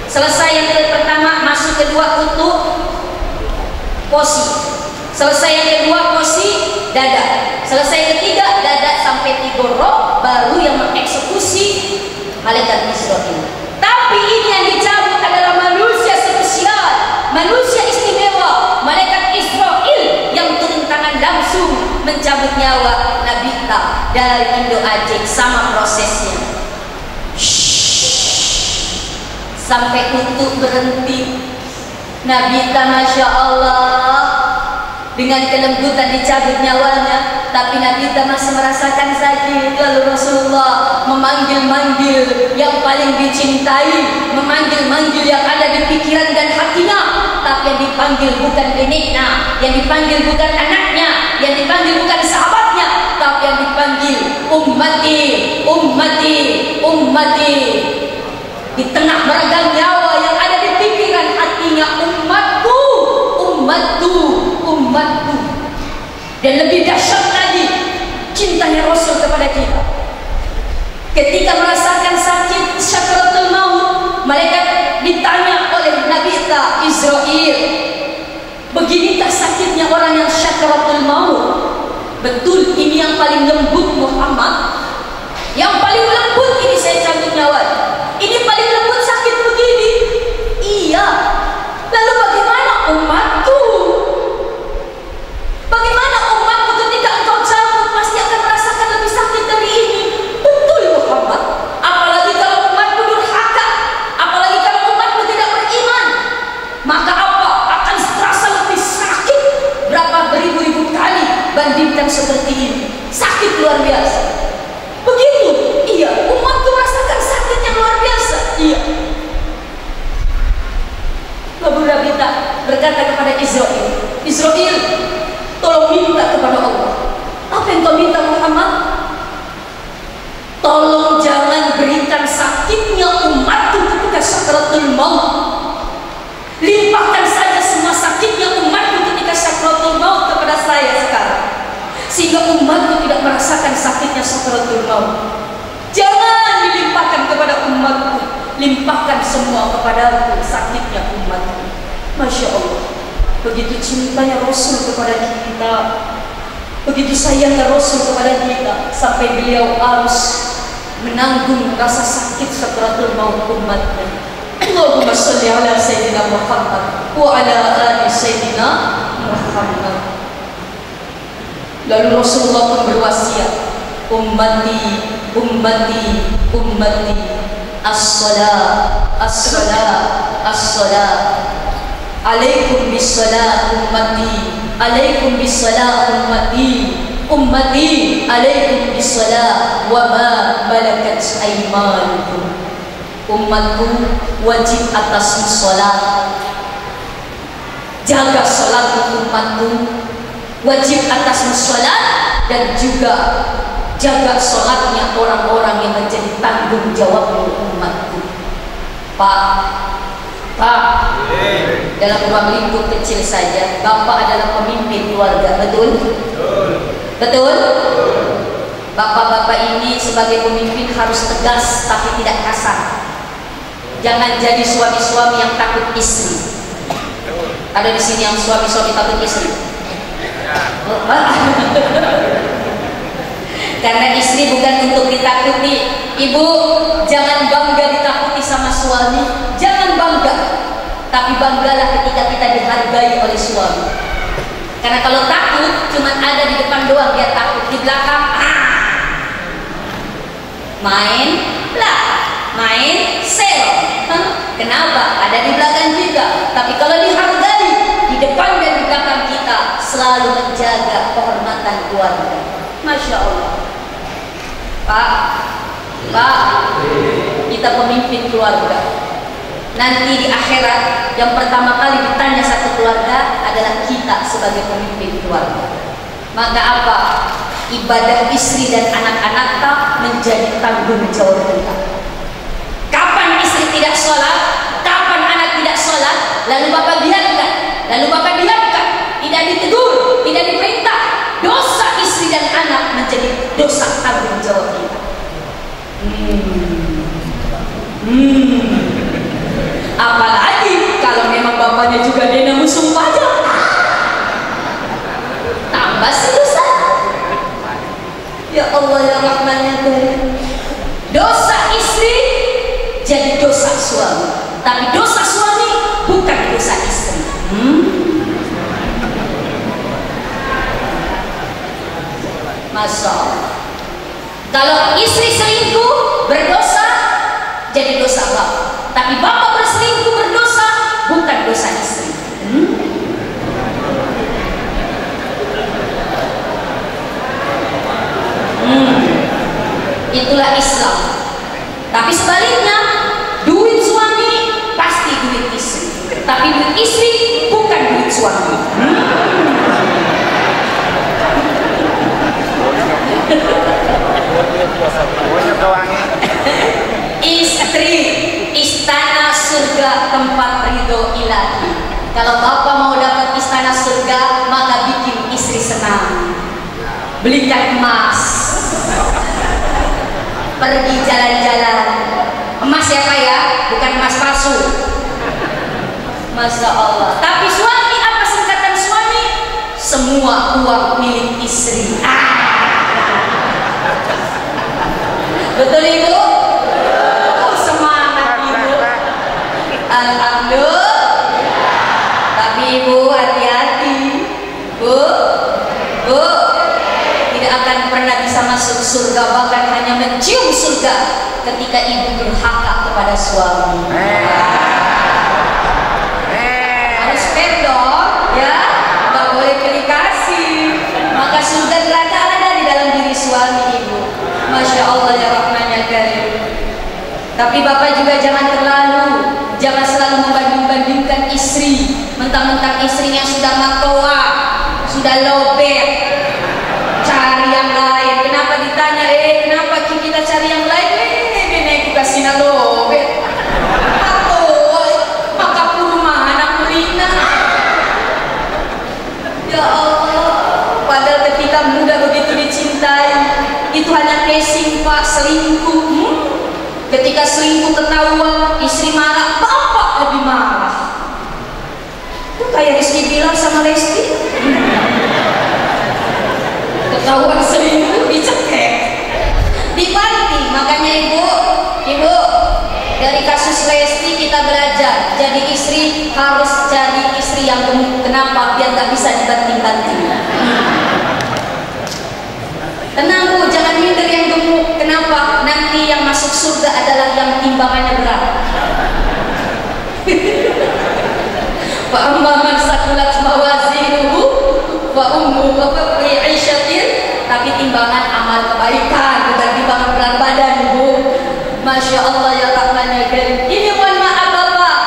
Selesai yang pertama, masuk kedua utuh posi. Selesai yang kedua posi dada. Selesai ketiga dada sampai Tigoro, baru yang mengeksekusi malaikat Israel. Tapi ini yang dicabut adalah manusia spesial, manusia istimewa, malaikat Israel yang turun tangan langsung mencabut nyawa Nabi kita dari Indo Aceh. Sama prosesnya. Sampai untuk berhenti. Nabi kita Masya Allah dengan kelembutan dicabut nyawanya, tapi Nabi kita masih merasakan sakit. Lalu Rasulullah memanggil-manggil yang paling dicintai, memanggil-manggil yang ada di pikiran dan hatinya. Tapi yang dipanggil bukan neneknya, yang dipanggil bukan anaknya, yang dipanggil bukan sahabatnya, tapi yang dipanggil ummati, ummati, ummati. Di tengah beragam nyawa yang ada di pikiran hatinya, umatku, umatku, umatku. Dan lebih dahsyat lagi cintanya Rasul kepada kita. Ketika merasakan sakit syakaratul maut, malaikat ditanya oleh Nabi kita Israel, beginikah sakitnya orang yang syakaratul maut? Betul ini yang paling lembut Muhammad? sakratul maut. Limpahkan saja semua sakitnya umatku ketika sakratul maut kepada saya sekarang, sehingga umatku tidak merasakan sakitnya sakratul maut. Jangan dilimpahkan kepada umatku, limpahkan semua kepadaku sakitnya umatku. Masya Allah, begitu cintanya Rasul kepada kita, begitu sayangnya Rasul kepada kita, sampai beliau harus menanggung rasa sakit sakratul maut umatnya. Allahumma sholli ala Sayyidina Muhammad wa ala ali Sayyidina Muhammad. Lalu Rasulullah pun berwasiat, ummati, ummati, ummati, as-salat, as-salat, as-salat. Alaikum bis-salat ummati, alaikum bis-salat ummati, ummati, alaikum bis-salat wa ma malakat aymanukum. Umatku wajib atasmu salat. Jaga salatmu umatku, wajib atasmu salat, dan juga jaga salatnya orang-orang yang menjadi tanggung jawabmu umatku. Pak, dalam ruang lingkup kecil saja, Bapak adalah pemimpin keluarga, betul? Betul? Bapak-bapak ini sebagai pemimpin harus tegas tapi tidak kasar. Jangan jadi suami-suami yang takut istri. Ada di sini yang suami-suami takut istri? Karena istri bukan untuk ditakuti. Ibu, jangan bangga ditakuti sama suami. Jangan bangga, tapi banggalah ketika kita dihargai oleh suami. Karena kalau takut cuma ada di depan doang, dia takut. Di belakang main lah, main sel. Kenapa? Ada di belakang kita. Tapi kalau dihargai, di depan dan di belakang kita selalu menjaga kehormatan keluarga. Masya Allah. Pak, kita pemimpin keluarga. Nanti di akhirat yang pertama kali ditanya satu keluarga adalah kita sebagai pemimpin keluarga. Maka apa? Ibadah istri dan anak-anak menjadi tanggung jawab kita. Kapan istri tidak sholat, kapan anak tidak sholat, lalu Bapak biarkan, tidak ditegur, tidak diperintah. Dosa istri dan anak menjadi dosa tanggung jawab kita. Apalagi kalau memang bapaknya juga dena musuh pajak, tambah dosa. Ya Allah ya Rahman ya Karim. Dosa istri jadi dosa suami, tapi dosa suami bukan dosa istri. Masya Allah. Kalau istri selingkuh berdosa, jadi dosa bapak. Tapi bapak berselingkuh berdosa, bukan dosa istri. Itulah Islam. Tapi sebaliknya, duit suami pasti duit istri, tapi duit istri bukan duit suami. Istri, istana surga tempat ridho ilahi. Kalau bapak mau dapat istana surga, maka bikin istri senang. Belikan emas, pergi jalan-jalan. Emas siapa ya? Bukan emas palsu. Masya Allah. Tapi suami, apa singkatan suami? Semua uang milik istri. Betul ibu? Semangat ibu. Alhamdulillah. Tapi ibu hati-hati. Bu, tidak akan pernah bisa masuk surga, bahkan hanya mencium surga ketika ibu durhaka kepada suami. Harus fair dong, ya, nggak boleh pilih kasih. Maka surga neraka ada di dalam diri suami ibu. Masya Allah ya Rahman ya Karim. Tapi bapak juga jangan selalu membanding-bandingkan istri. Mentang-mentang istrinya sudah matoa, sudah lobet, cari yang lain. Kenapa ditanya, kenapa kita cari yang lain? Nenek kasih lobet. Matoa selingkuh. Ketika selingkuh ketahuan, istri marah, bapak lebih marah. Itu kayak Rizky bilang sama Lesti. Ketahuan selingkuh dicekek, dibanting. Makanya ibu, dari kasus Lesti kita belajar. Jadi istri harus jadi istri yang gemuk. Kenapa? Biar gak bisa dibanting-banting. Tenang bu, jangan minder yang gemuk. Kenapa? Nanti yang masuk surga adalah yang timbangannya berat. Fa amma man saqulat mawazinuhu fa ummuhu fi 'ishatin, tapi timbangan amal kebaikan, bukan timbangan berat badan bu. Masya Allah ya Rahman ya Karim. Ini mohon maaf bapak,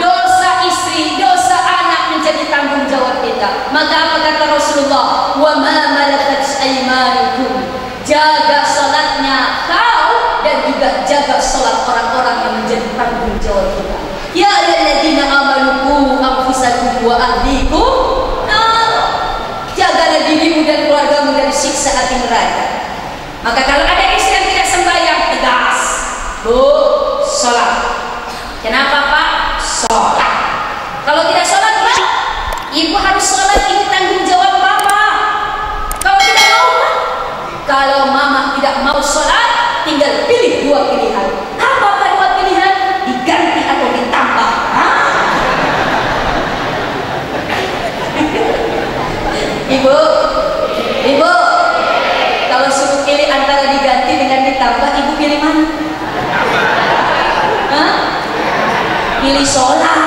dosa istri, dosa anak menjadi tanggung jawab kita. Maka apa kata Rasulullah? Wa ma malakat aymanukum, jaga salatnya kau dan juga jaga salat orang-orang yang menjadi tanggung jawab kita. Ya ayyuhalladzina amanu qu anfusakum wa ahlikum nar, jagalah dirimu dan keluargamu dari siksa api neraka. Maka kalau ada istri yang tidak sembahyang, tegas, bu, sholat. Kenapa pak? Sholat. Kalau tidak sholat pak, ibu harus sholat, ini tanggung jawab papa. Kalau tidak mau pak, kalau mama tidak mau sholat, tinggal pilih dua pilihan. Apa pak dua pilihan? Diganti atau ditambah? Ibu, kalau suruh pilih antara diganti dengan ditambah, ibu pilih mana? Pilih sholat.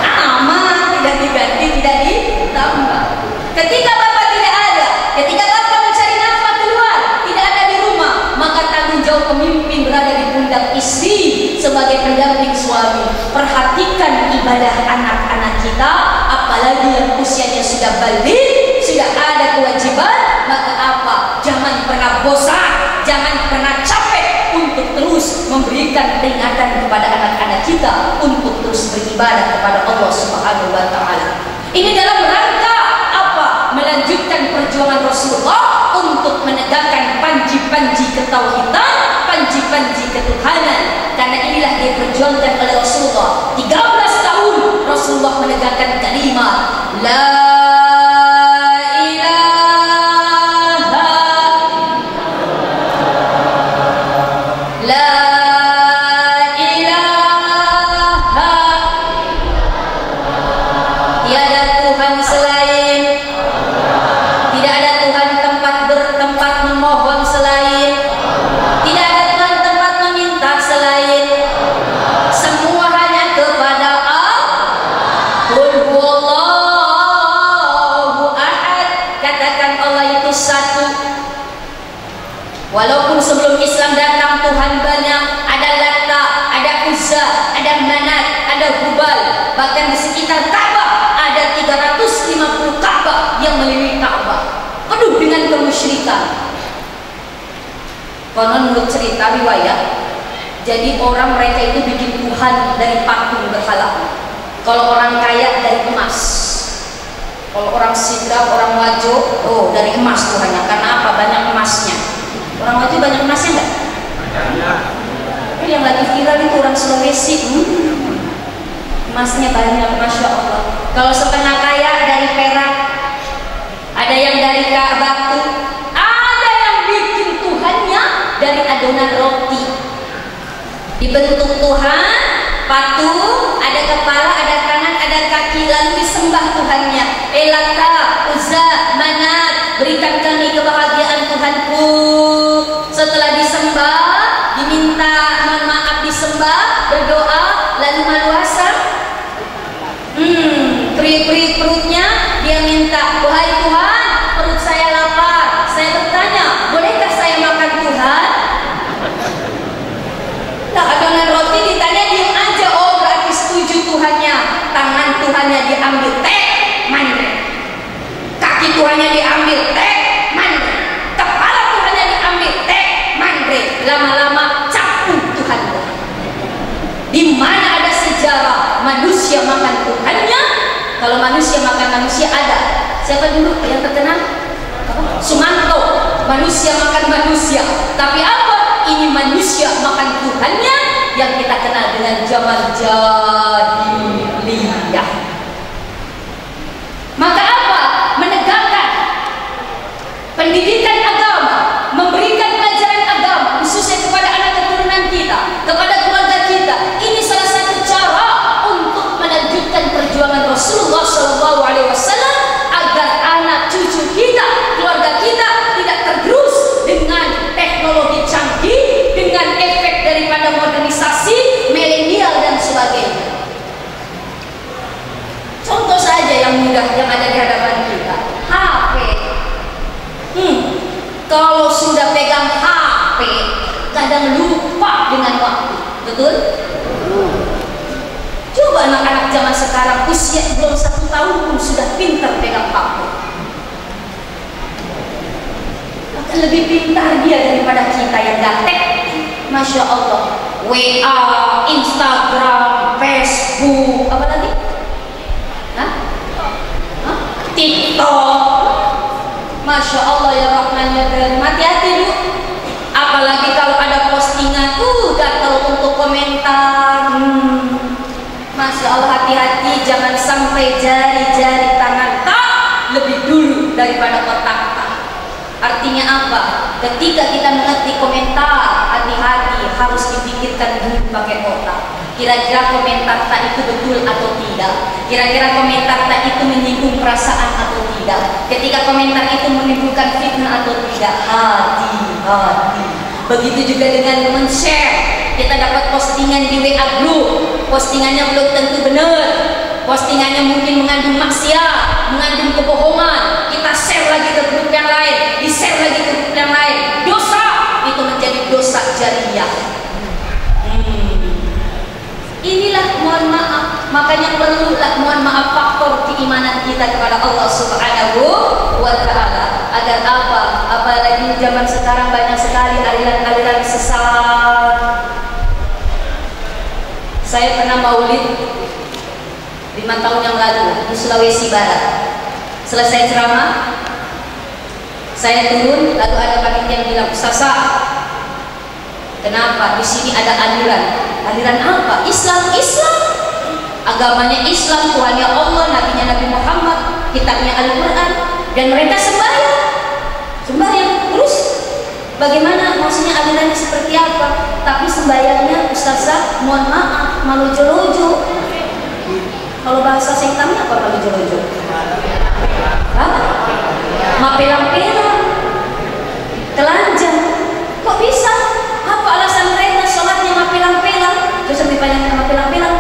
Aman, tidak diganti, tidak ditambah. Ketika bapak tidak ada, ketika bapak mencari nafkah keluar, tidak ada di rumah, maka tanggung jawab pemimpin berada di pundak istri sebagai pendamping suami. Perhatikan ibadah anak-anak kita, apalagi yang usianya sudah balik, sudah ada kewajiban. Maka apa? Jangan pernah bosan, jangan pernah capek untuk terus memberikan peringatan kepada anak-anak kita untuk terus beribadah kepada Allah Subhanahu wa Ta'ala. Ini dalam rangka apa? Melanjutkan perjuangan Rasulullah untuk menegakkan panji-panji ketauhidan, panji-panji ketuhanan. Karena inilah diperjuangkan oleh Rasulullah. 13 tahun Rasulullah menegakkan kalimat La walaupun sebelum Islam datang Tuhan banyak, ada Lata, ada Uzza, ada Manat, ada Hubal, bahkan di sekitar Ka'bah ada 350 Ka'bah yang melilit Ka'bah, penuh dengan kemusyrikan. Konon menurut cerita riwayat, jadi orang mereka itu bikin Tuhan dari patung berhala. Kalau orang kaya dari emas, kalau orang sidrap, orang wajo, oh dari emas Tuhannya. Karena apa? Banyak emasnya. Orang wajo banyak emasnya enggak? Yang lagi viral itu orang Sulawesi, emasnya banyak, masya Allah. Kalau setengah kaya dari perak, ada yang dari batu, ada yang bikin Tuhannya dari adonan roti. Dibentuk Tuhan, patung, ada kepala, ada tangan, ada kaki, lalu disembah Tuhannya. Lata, Uzza, Manat, berikan kami kebahagiaan Tuhanku. Setelah disembah, diminta mohon maaf, disembah, berdoa, lalu malu asam. Perih-perih perutnya, dia minta, wahai Tuhan, perut saya lapar. Saya bertanya, bolehkah saya makan Tuhan? Tak adonan roti ditanya, diam aja. Oh berarti setuju Tuhannya. Tangan Tuhannya diambil, mandre. Kaki Tuhannya diambil, mandre. Kepala Tuhannya diambil, mandre. Lama-lama capung Tuhan. Di mana ada sejarah manusia makan Tuhannya? Kalau manusia makan manusia ada. Siapa dulu yang terkenal? Sumanto. manusia makan manusia. Tapi apa? Ini manusia makan Tuhannya yang kita kenal dengan zaman jahiliyah. Maka apa? Menegakkan pendidikan agama, memberikan pelajaran agama khususnya kepada anak keturunan kita, kepada keluarga kita. Ini salah satu cara untuk melanjutkan perjuangan Rasulullah SAW agar anak cucu kita, keluarga kita tidak tergerus dengan teknologi canggih, dengan efek daripada modernisasi, milenial dan sebagainya. Contoh saja yang mudah yang ada di hadapan kita, HP. Kalau sudah pegang HP, kadang lupa dengan waktu, betul? Coba anak-anak zaman sekarang usia belum 1 tahun pun sudah pintar pegang HP. Akan lebih pintar dia daripada kita yang gaptek. Masya Allah. WA, Instagram, Facebook, apa lagi? TikTok. Masya Allah ya Rahman ya Rahim. Hati-hati Bu. Apalagi kalau ada postingan, gatal untuk komentar. Masya Allah, hati-hati, jangan sampai jari-jari tangan tak lebih dulu daripada otak tak. Artinya apa? Ketika kita mengerti komentar, hati-hati, harus dipikirkan dulu pakai otak. Kira-kira komentar tak itu betul atau tidak? Kira-kira komentar tak itu menyinggung perasaan atau tidak? Ketika komentar itu menimbulkan fitnah atau tidak? Hati-hati. Begitu juga dengan men-share. Kita dapat postingan di WA group, postingannya belum tentu benar, postingannya mungkin mengandung maksiat, mengandung kebohongan. Kita share lagi ke grup yang lain, di-share lagi ke grup yang lain. Dosa itu menjadi dosa jariyah. Inilah mohon maaf, makanya perlulah mohon maaf faktor keimanan kita kepada Allah Subhanahu wa Ta'ala. Agar apa? Apalagi zaman sekarang banyak sekali aliran-aliran sesat. Saya pernah maulid 5 tahun yang lalu di Sulawesi Barat. Selesai ceramah, saya turun, lalu ada panitia yang bilang, "Ustazah, kenapa di sini ada aliran? Aliran apa? Islam. Agamanya Islam, Tuhannya Allah, Nabinya Nabi Muhammad, kitabnya Al-Quran, dan mereka sembahyang. Terus bagaimana? Maksudnya alirannya seperti apa? Tapi sembahyangnya, Ustazah, mohon maaf, malujo-lojo." Kalau bahasa setannya apa malujo-lojo? Mapelang-pelang, telanjang. Kok bisa? Apa alasan mereka sholatnya mapelang-pelang? Terus lebih banyak mapelang-pelang.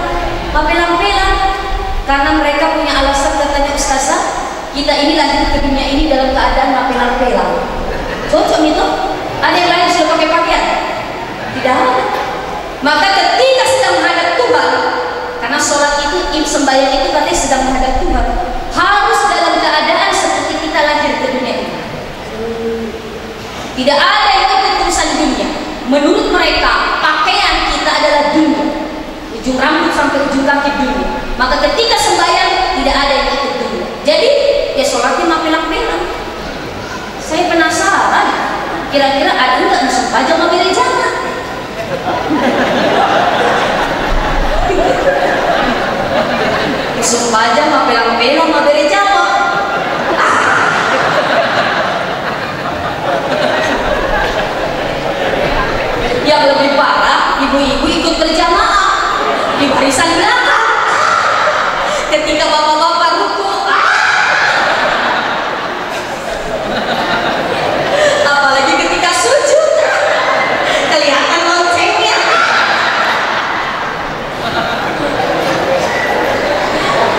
Karena mereka punya alasan, katanya Ustazah, kita ini lahir ke dunia ini dalam keadaan mapelang-pelang. Cocok itu? Ada yang lain sudah pakai pakaian? Tidak ada. Maka ketika sedang menghadap Tuhan, karena sholat itu, sembahyang itu katanya sedang menghadap Tuhan, harus dalam keadaan seperti kita lahir ke dunia ini. Tidak ada yang ikut urusan dunia. Menurut mereka, pakaian kita adalah dunia, ujung rambut sampai ujung kaki dunia. Maka ketika sembahyang, tidak ada yang ikut dunia. Jadi, ya sholatnya mapelang-pelang. Saya penasaran, kira-kira ada nggak musuh pajak mobil jamaah? Musuh pajak mapelang-pelang mobil jamaah. Yang lebih parah, ibu-ibu ikut berjamaah di barisan belakang. Ketika bapak-bapak ruku, apalagi ketika sujud, kelihatan loncengnya.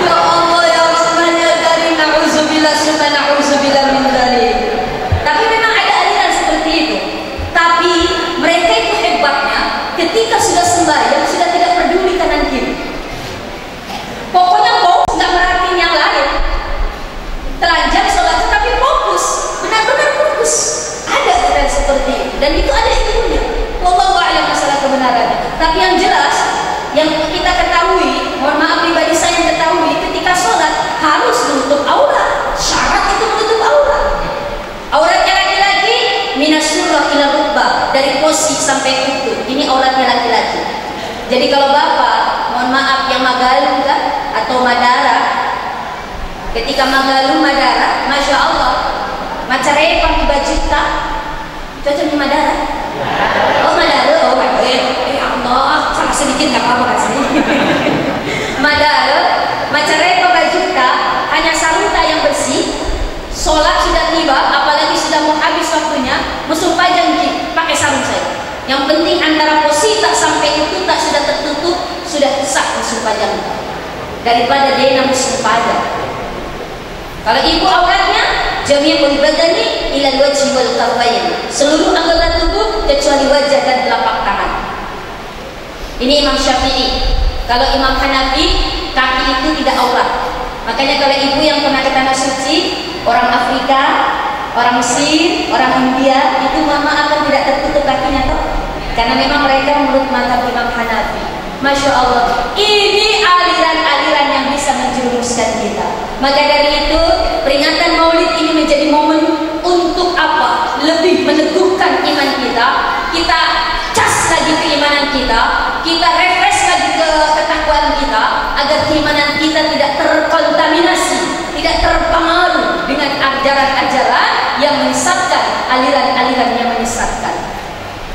Ya Allah ya Rahman ya Karim, na'udzubillah summa na'udzubillah min dzalik. Tapi memang ada aliran seperti itu. Tapi mereka itu hebatnya, ketika sudah sembahyang sudah tidak peduli kanan kiri. Pokoknya fokus, nggak merhatiin yang lain. Telanjang sholatnya tapi fokus, benar-benar fokus. Ada aliran seperti itu, dan itu ada ilmunya. Wallahu a'lam masalah kebenarannya. Tapi yang jelas, yang kita ketahui, mohon maaf pribadi saya yang ketahui, ketika sholat harus menutup aurat. Syarat itu menutup aurat. Auratnya laki-laki dari posisi sampai kutu. Ini auratnya laki-laki. Jadi kalau bapak, mohon maaf yang Magalu kan atau Madara, ketika Magalu Madara, masya Allah, macarepang 2 juta, cocok di Madara. Oh Madara, oh Allah, salah sedikit nggak apa-apa kan sih. Madara, macarepang 2 juta, hanya sarunta yang bersih, sholat sudah tiba, apalagi sudah mau habis waktunya, musuh pajang pakai sarung saya. Yang penting antara posisi tak sampai itu tak sudah tertutup, sudah sah musuh pajang. Daripada dia musuh pajang. Kalau ibu auratnya jami'ul badani ila wajhi wal kafayn, seluruh anggota tubuh kecuali wajah dan telapak tangan. Ini Imam Syafi'i. Kalau Imam Hanafi, kaki itu tidak aurat. Makanya kalau ibu yang pernah ke tanah suci, orang Afrika, orang Mesir, orang India, itu mama akan tidak tertutup kakinya toh? Karena memang mereka menurut mazhab Imam Hanafi. Masya Allah, ini aliran-aliran yang bisa menjerumuskan kita. Maka dari itu, peringatan Maulid ini menjadi momen untuk apa? Lebih meneguhkan iman kita. Kita cas lagi keimanan kita. Kita refresh lagi ke ketakwaan kita, agar keimanan kita tidak terkontaminasi, tidak terpengaruh dengan ajaran-ajaran yang menyesatkan, aliran-aliran yang menyesatkan.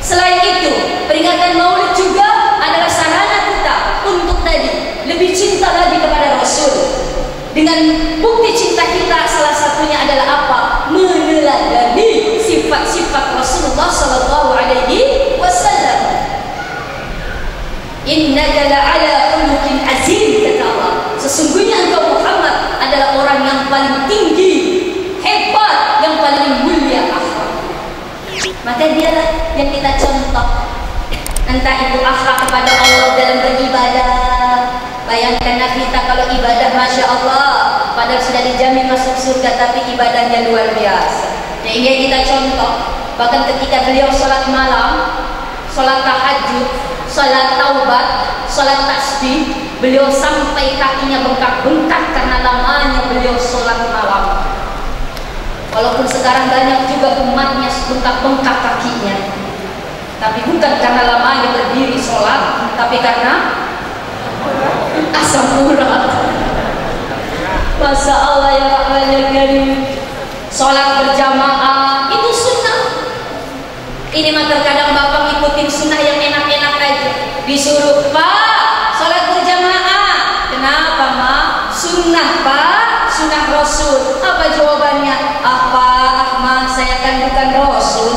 Selain itu, peringatan Maulid juga adalah sarana kita untuk tadi lebih cinta lagi kepada Rasul. Dengan bukti cinta kita salah satunya adalah apa? Meneladani sifat-sifat Rasulullah Sallallahu Alaihi Wasallam. Innaka la'ala khuluqin azim, kata Allah. Sesungguhnya engkau Muhammad adalah orang yang paling tinggi, hebat, yang paling mulia akhlak. Maka dialah yang kita contoh. Entah itu akhlak kepada Allah dalam beribadah. Bayangkan kita kalau ibadah, masya Allah, padahal sudah dijamin masuk surga, tapi ibadahnya luar biasa. Yang ini kita contoh. Bahkan ketika beliau sholat malam, sholat tahajud, sholat taubat, sholat tasbih, beliau sampai kakinya bengkak-bengkak karena lamanya beliau sholat malam. Walaupun sekarang banyak juga umatnya bengkak-bengkak kakinya, tapi bukan karena lamanya berdiri sholat, tapi karena asam urat. Masa Allah ya Rahmannya Karim, sholat berjamaah itu sunnah. Ini mah terkadang bapak ngikutin sunnah yang enak-enak aja, disuruh pak sholat berjamaah. Kenapa ma? Sunnah pak, sunnah Rasul. Apa jawabannya? Apa ma, saya kan bukan Rasul.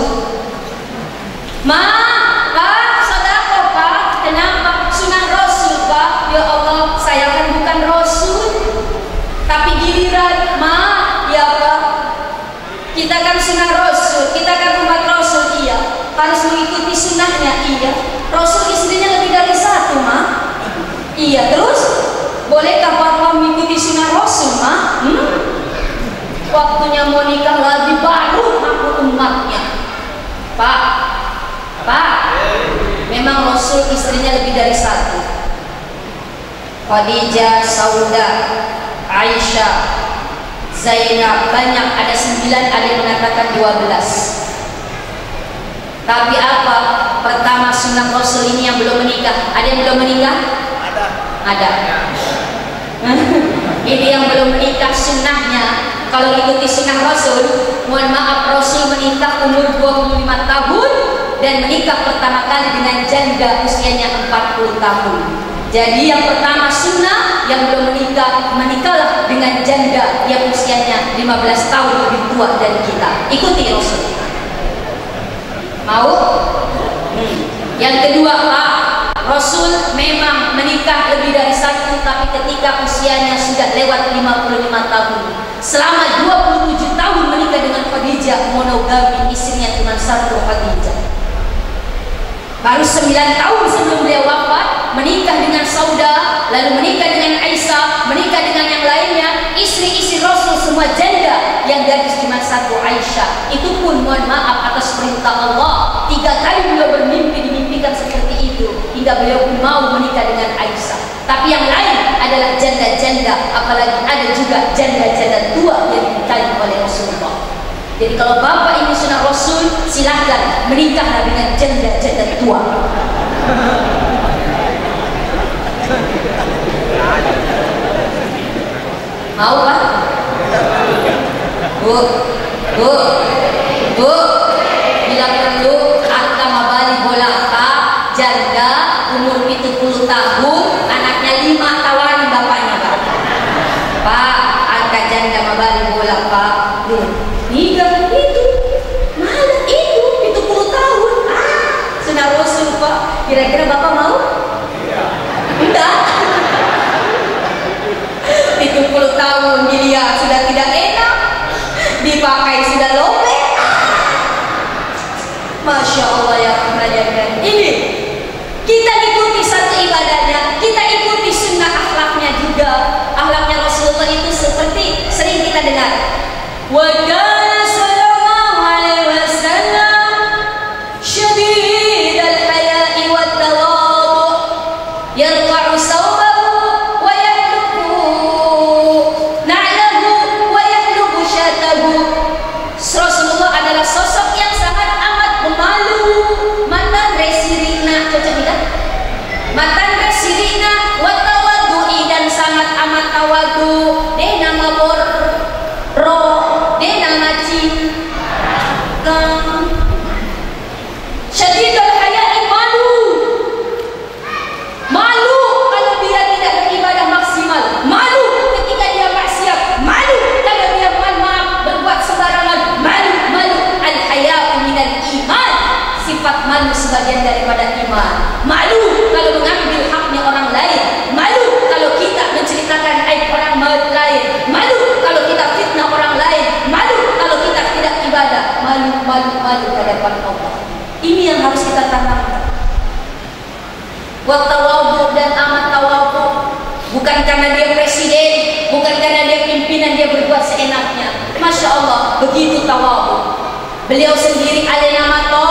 Ma, pak sedekah pak. Kenapa? Sunnah Rasul pak. Ya Allah, saya kan bukan Rasul. Tapi giliran ma, ya pak, kita kan sunnah Rasul, kita kan umat Rasul, iya, harus mengikuti sunnahnya, iya. Rasul istrinya lebih dari 1 ma, iya. Terus bolehkah bapak mengikuti sunnah Rasul ma? Waktunya mau nikah lagi baru aku umatnya, pak, memang Rasul istrinya lebih dari 1. Khadijah, Sauda, Aisyah, Zainab, banyak, ada 9, ada yang mengatakan 12. Tapi apa? Pertama sunnah Rasul ini yang belum menikah. Ada yang belum menikah? Ada. Ini yang belum menikah sunnahnya. Kalau ikuti sunnah Rasul, mohon maaf, Rasul menikah umur 25 tahun dan menikah pertama kali dengan janda usianya 40 tahun. Jadi yang pertama sunnah, yang belum menikah, menikahlah dengan janda yang usianya 15 tahun lebih tua dari kita. Ikuti Rasul. Mau? Yang kedua, Pak, Rasul memang menikah lebih dari 1, tapi ketika usianya sudah lewat 55 tahun. Selama 27 tahun menikah dengan Khadijah, monogami, istrinya cuma 1 Khadijah. Baru 9 tahun sebelum beliau wafat, menikah dengan Sauda, lalu menikah dengan Aisyah, menikah dengan yang lainnya. Istri-istri Rasul semua janda, yang gadis cuma 1 Aisyah. Itu pun mohon maaf atas perintah Allah. 3 kali beliau bermimpi, dimimpikan seperti itu, hingga beliau pun mau menikah dengan Aisyah. Tapi yang lain adalah janda-janda, apalagi ada juga janda-janda tua yang dinikahi oleh Rasulullah. Jadi kalau bapak ini sunnah Rasul, silahkan menikahlah dengan janda-janda tua. Mau Pak? Bu, bu, bu, bila perlu akan mabali bola Pak, janda umur 70 tahun, anaknya 5 tawari bapaknya Pak. Pak, angkat janda mabali bola Pak. Nikah itu, malah itu 70 tahun. Sunnah Rasul Pak. Kira-kira bapak mau? Enggak. 70 tahun dilihat sudah tidak enak, dipakai sudah lobek. Masya Allah ya Rahman. Ini kita ikuti satu ibadahnya, kita ikuti sunnah akhlaknya juga. Akhlaknya Rasulullah itu seperti sering kita dengar. Wa kana sallallahu alaihi wasallam syadidal haya'i wat tawadhu yarfa'u sawbahu wa yahluku na'lahu wa yahluku syatahu. Rasulullah adalah sosok yang sangat amat pemalu, mantan resirina, cocok tidak? Mantan resirina wa tawadhu'i, dan sangat amat tawadhu. Deh nama syadidul haya'i, malu kalau dia tidak beribadah maksimal, malu ketika dia maksiat, malu kalau dia maaf berbuat sembarangan, malu al haya'u minal iman, sifat malu sebagian daripada iman. Malu kalau mengambil haknya orang lain, malu kalau kita menceritakan aib orang lain, malu kalau kita fitnah orang lain, malu kalau kita tidak ibadah, malu hadapan Allah. Ini yang harus kita tanamkan. Wa tawadhu, dan amat tawadhu, bukan karena dia presiden, bukan karena dia pimpinan dia berbuat seenaknya. Masya Allah, begitu tawadhu. Beliau sendiri alena mato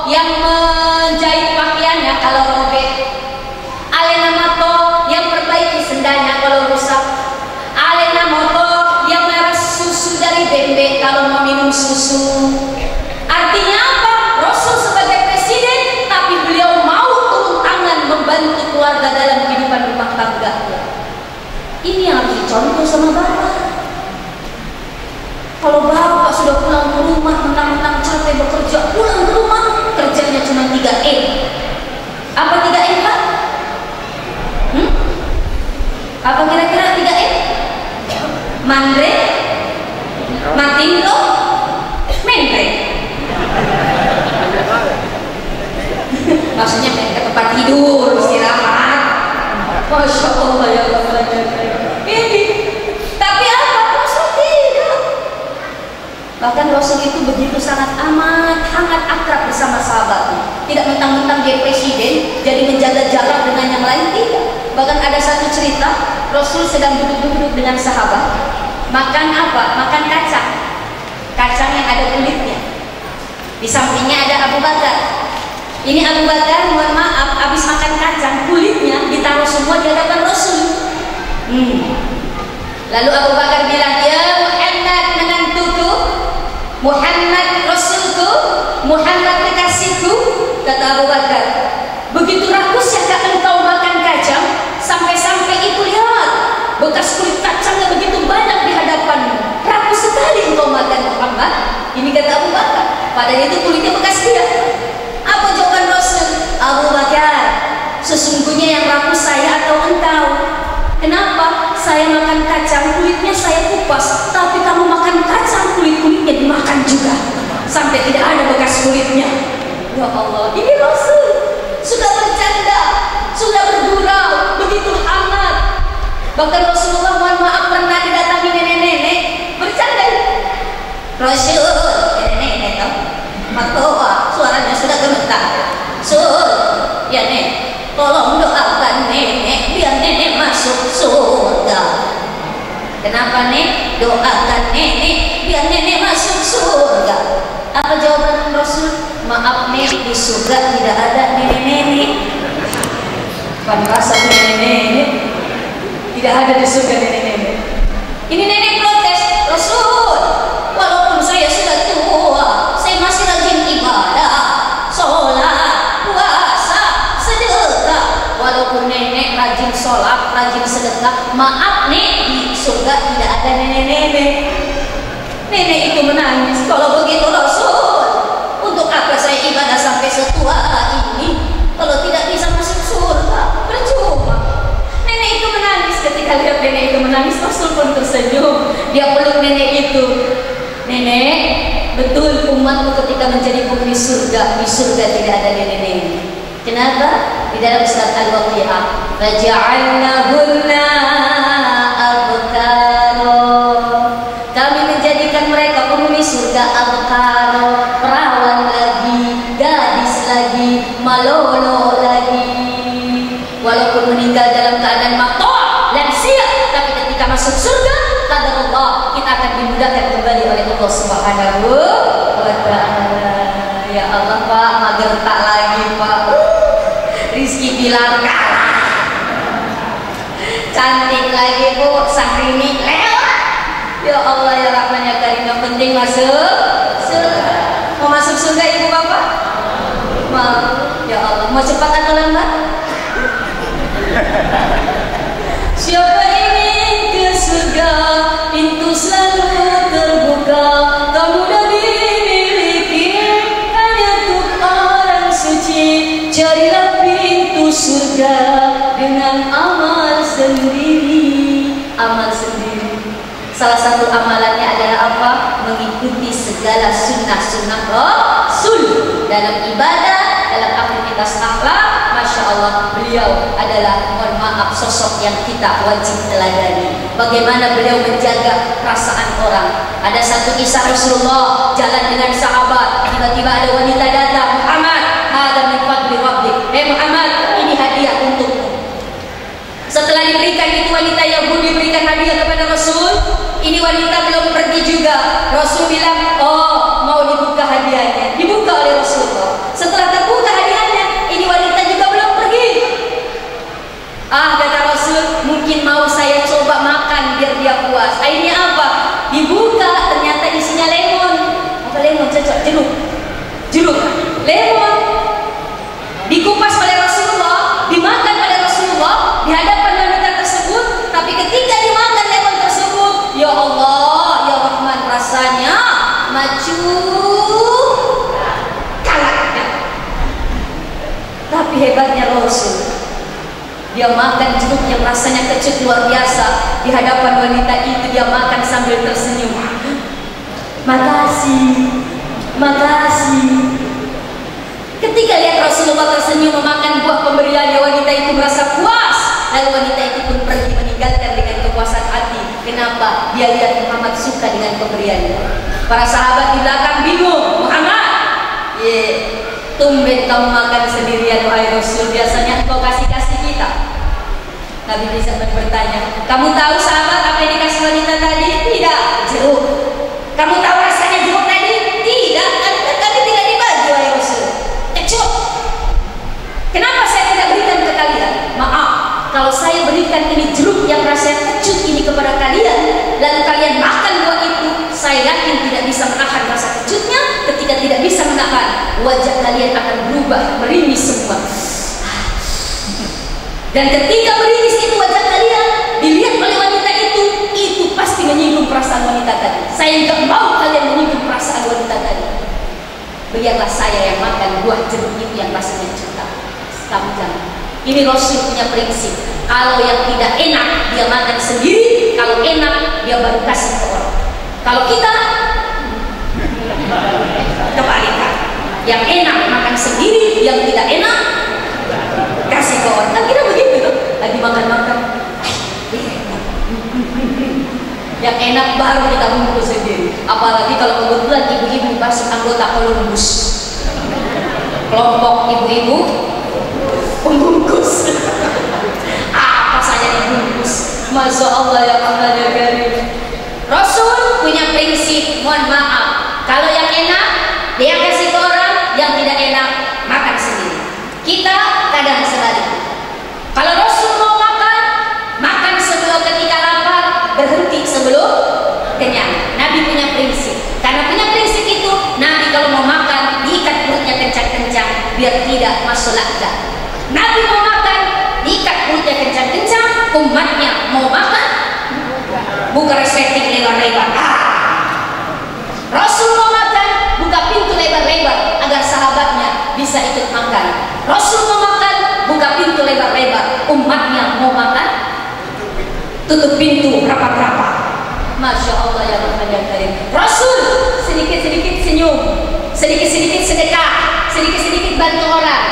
yang menjahit pakaiannya kalau robek, alena mato yang perbaiki sendalnya kalau rusak, alena mato yang meres susu dari bebek kalau mau minum susu. Artinya apa? Rasul sebagai presiden, tapi beliau mau turun tangan membantu keluarga dalam kehidupan rumah tangganya. Ini yang harus dicontoh sama bapak. Kalau bapak sudah pulang ke rumah, mentang-mentang capek bekerja, pulang ke rumah, kerjanya cuma 3M. Apa 3M Pak? Apa kira-kira 3M? Mandre, matindo, mendre. Maksudnya mereka tempat tidur, istirahat. Masya Allah ya Allah. Ini, tapi apa? Rasul tidak. Bahkan Rasul itu begitu sangat amat hangat akrab bersama sahabatnya. Tidak mentang-mentang dia presiden jadi menjaga jarak dengan yang lain, tidak. Bahkan ada satu cerita, Rasul sedang duduk-duduk dengan sahabat. Makan apa? Makan kacang. Kacang yang ada kulitnya. Di sampingnya ada Abu Bakar. Ini Abu Bakar, mohon maaf, habis makan kacang, kulitnya ditaruh semua di hadapan Rasul. Lalu Abu Bakar bilang, ya Muhammad menantuku, Muhammad Rasulku, Muhammad kekasihku. Kata Abu Bakar, begitu rakusyakah engkau makan kacang, sampai-sampai itu lihat bekas kulit kacangnya begitu banyak di hadapanmu. Rakus sekali engkau makan Muhammad. Ini kata Abu Bakar, padahal itu kulitnya bekas dia. Apa jawaban Rasul? Abu Bakar, sesungguhnya yang rakus saya atau engkau? Kenapa? Saya makan kacang, kulitnya saya kupas, tapi kamu makan kacang, kulitnya dimakan juga, sampai tidak ada bekas kulitnya. Ya Allah, ini Rasul sudah bercanda, sudah bergurau, begitu hangat. Bahkan Rasulullah, mohon maaf, pernah didatangi nenek-nenek bercanda. Rasul, nenek-nenek toh, matoa, suaranya sudah gemetar. Ya nek, tolong doakan nenek biar nenek masuk surga. Kenapa nek? Doakan nenek biar nenek masuk surga. Apa jawaban Rasul? Maaf nek, di surga tidak ada nenek-nenek. Pantasan nenek-nenek tidak ada di surga nenek-nenek. Ini nenek protes, Rasul, walaupun saya Maaf nek, di surga tidak ada nenek-nenek. Nenek itu menangis. Kalau begitu Rasul, untuk apa saya ibadah sampai setua ini kalau tidak bisa masuk surga? Percuma. Nenek itu menangis. Ketika lihat nenek itu menangis, Rasul pun tersenyum. Dia peluk nenek itu. Nenek, betul umatmu ketika menjadi penghuni surga, di surga tidak ada nenek-nenek. Kenapa? Di dalam surat Al-Waqiah, faja'alnahunna abkara. Kami menjadikan mereka penghuni surga abkara, perawan lagi, gadis lagi, malolo lagi. Walaupun meninggal dalam keadaan maqta' lansia, tapi ketika masuk surga, kata Allah, kita akan dimudahkan kembali oleh Allah Subhanahu wa ta'ala. Ya Allah Pak, mager tak lagi Pak. Rizki bilang kalah. Cantik lagi Bu, Syahrini lewat. Ya Allah ya Rahman ya Karim, yang penting masuk surga. Mau masuk surga Ibu Bapak? Mau. Ya Allah, mau cepat atau lambat? Siapa ingin ke surga, pintu selalu terbuka, tak mudah dimiliki, hanya untuk orang suci. Carilah pintu surga dengan amal sendiri. Amal sendiri. Salah satu amalannya adalah apa? Mengikuti segala sunnah-sunnah Rasul dalam ibadah, dalam aktivitas akhlak. Masya Allah, beliau adalah, mohon maaf, sosok yang kita wajib teladani. Bagaimana beliau menjaga perasaan orang. Ada satu kisah Rasulullah jalan dengan sahabat, tiba-tiba ada wanita datang, Muhammad, ada min fadli rabbik. Muhammad, ini hadiah untukmu. Setelah diberikan itu wanita Yahudi diberikan hadiah kepada Rasul. Ini wanita belum pergi juga. Rasul bilang, oh mau dibuka hadiahnya. Dibuka oleh Rasulullah. Setelah terbuka hadiahnya, ini wanita juga belum pergi. Kata Rasul, mungkin mau saya coba makan biar dia puas. Akhirnya apa? Dibuka, ternyata isinya lemon. Apa lemon? Cocok, jeruk, lemon. Dikupas oleh Rasulullah, dimakan oleh Rasulullah di hadapan wanita tersebut. Tapi ketika dimakan lemon tersebut, ya Allah, ya Rahman, rasanya macu kalah. Tapi hebatnya Rasul, dia makan jeruk yang rasanya kecut luar biasa. Di hadapan wanita itu dia makan sambil tersenyum. Makasih, makasih. Ketika lihat Rasulullah tersenyum memakan buah pemberiannya, wanita itu merasa puas. Lalu wanita itu pun pergi meninggalkan dengan kepuasan hati. Kenapa? Dia lihat Muhammad suka dengan pemberiannya. Para sahabat di belakang bingung. Muhammad, tumben kamu makan sendirian wahai Rasul. Biasanya engkau kasih-kasih kita. Nabi bisa bertanya, kamu tahu sahabat apa yang dikasih wanita tadi? Tidak. Jeruk. Kamu tahu rasanya jeruk tadi? Tidak. Kami tidak dibagi wahai Rasul. Kecut. Kenapa saya tidak berikan ke kalian? Maaf, kalau saya berikan ini jeruk yang rasanya kecut ini kepada kalian, lalu kalian makan buah itu, saya yakin tidak bisa menahan rasa kecutnya. Ketika tidak bisa menahan, wajah kalian akan berubah, merimis semua. Dan ketika merimis itu wajah kalian dilihat oleh wanita itu pasti menyinggung perasaan wanita tadi. Saya nggak mau kalian menyinggung perasaan wanita tadi. Biarlah saya yang makan buah jeruk itu yang rasanya cinta. Kamu jangan. Ini Rasul punya prinsip. Kalau yang tidak enak dia makan sendiri, kalau enak dia baru kasih ke orang. Kalau kita kebalikan, yang enak makan sendiri, yang tidak enak kasih ke orang. Kan kita begitu tuh. Lagi makan-makan, yang enak baru kita bungkus sendiri. Apalagi kalau kebetulan ibu-ibu masuk anggota Columbus, kelompok ibu-ibu pembungkus. Apa saja dibungkus. Masya Allah ya Allah ya Karim. Rasul punya prinsip, mohon maaf, kalau yang enak dia kasih ke orang, yang tidak enak makan sendiri. Kita kadang sebaliknya. Kalau Rasul mau makan sebelum ketika lapar, berhenti sebelum kenyang. Nabi punya prinsip. Karena punya prinsip itu, Nabi kalau mau makan diikat perutnya kencang-kencang biar tidak masuk laknat. Nabi mau makan diikat perutnya kencang-kencang, umatnya mau makan buka resleting lebar-lebar. Rasul mau makan, buka pintu lebar-lebar agar sahabatnya bisa ikut makan. Rasul mau makan, buka pintu lebar-lebar. Umatnya mau makan, tutup pintu rapat-rapat. Masya Allah ya Rahman ya Karim. Rasul sedikit-sedikit senyum, sedikit-sedikit sedekah, sedikit-sedikit bantu orang,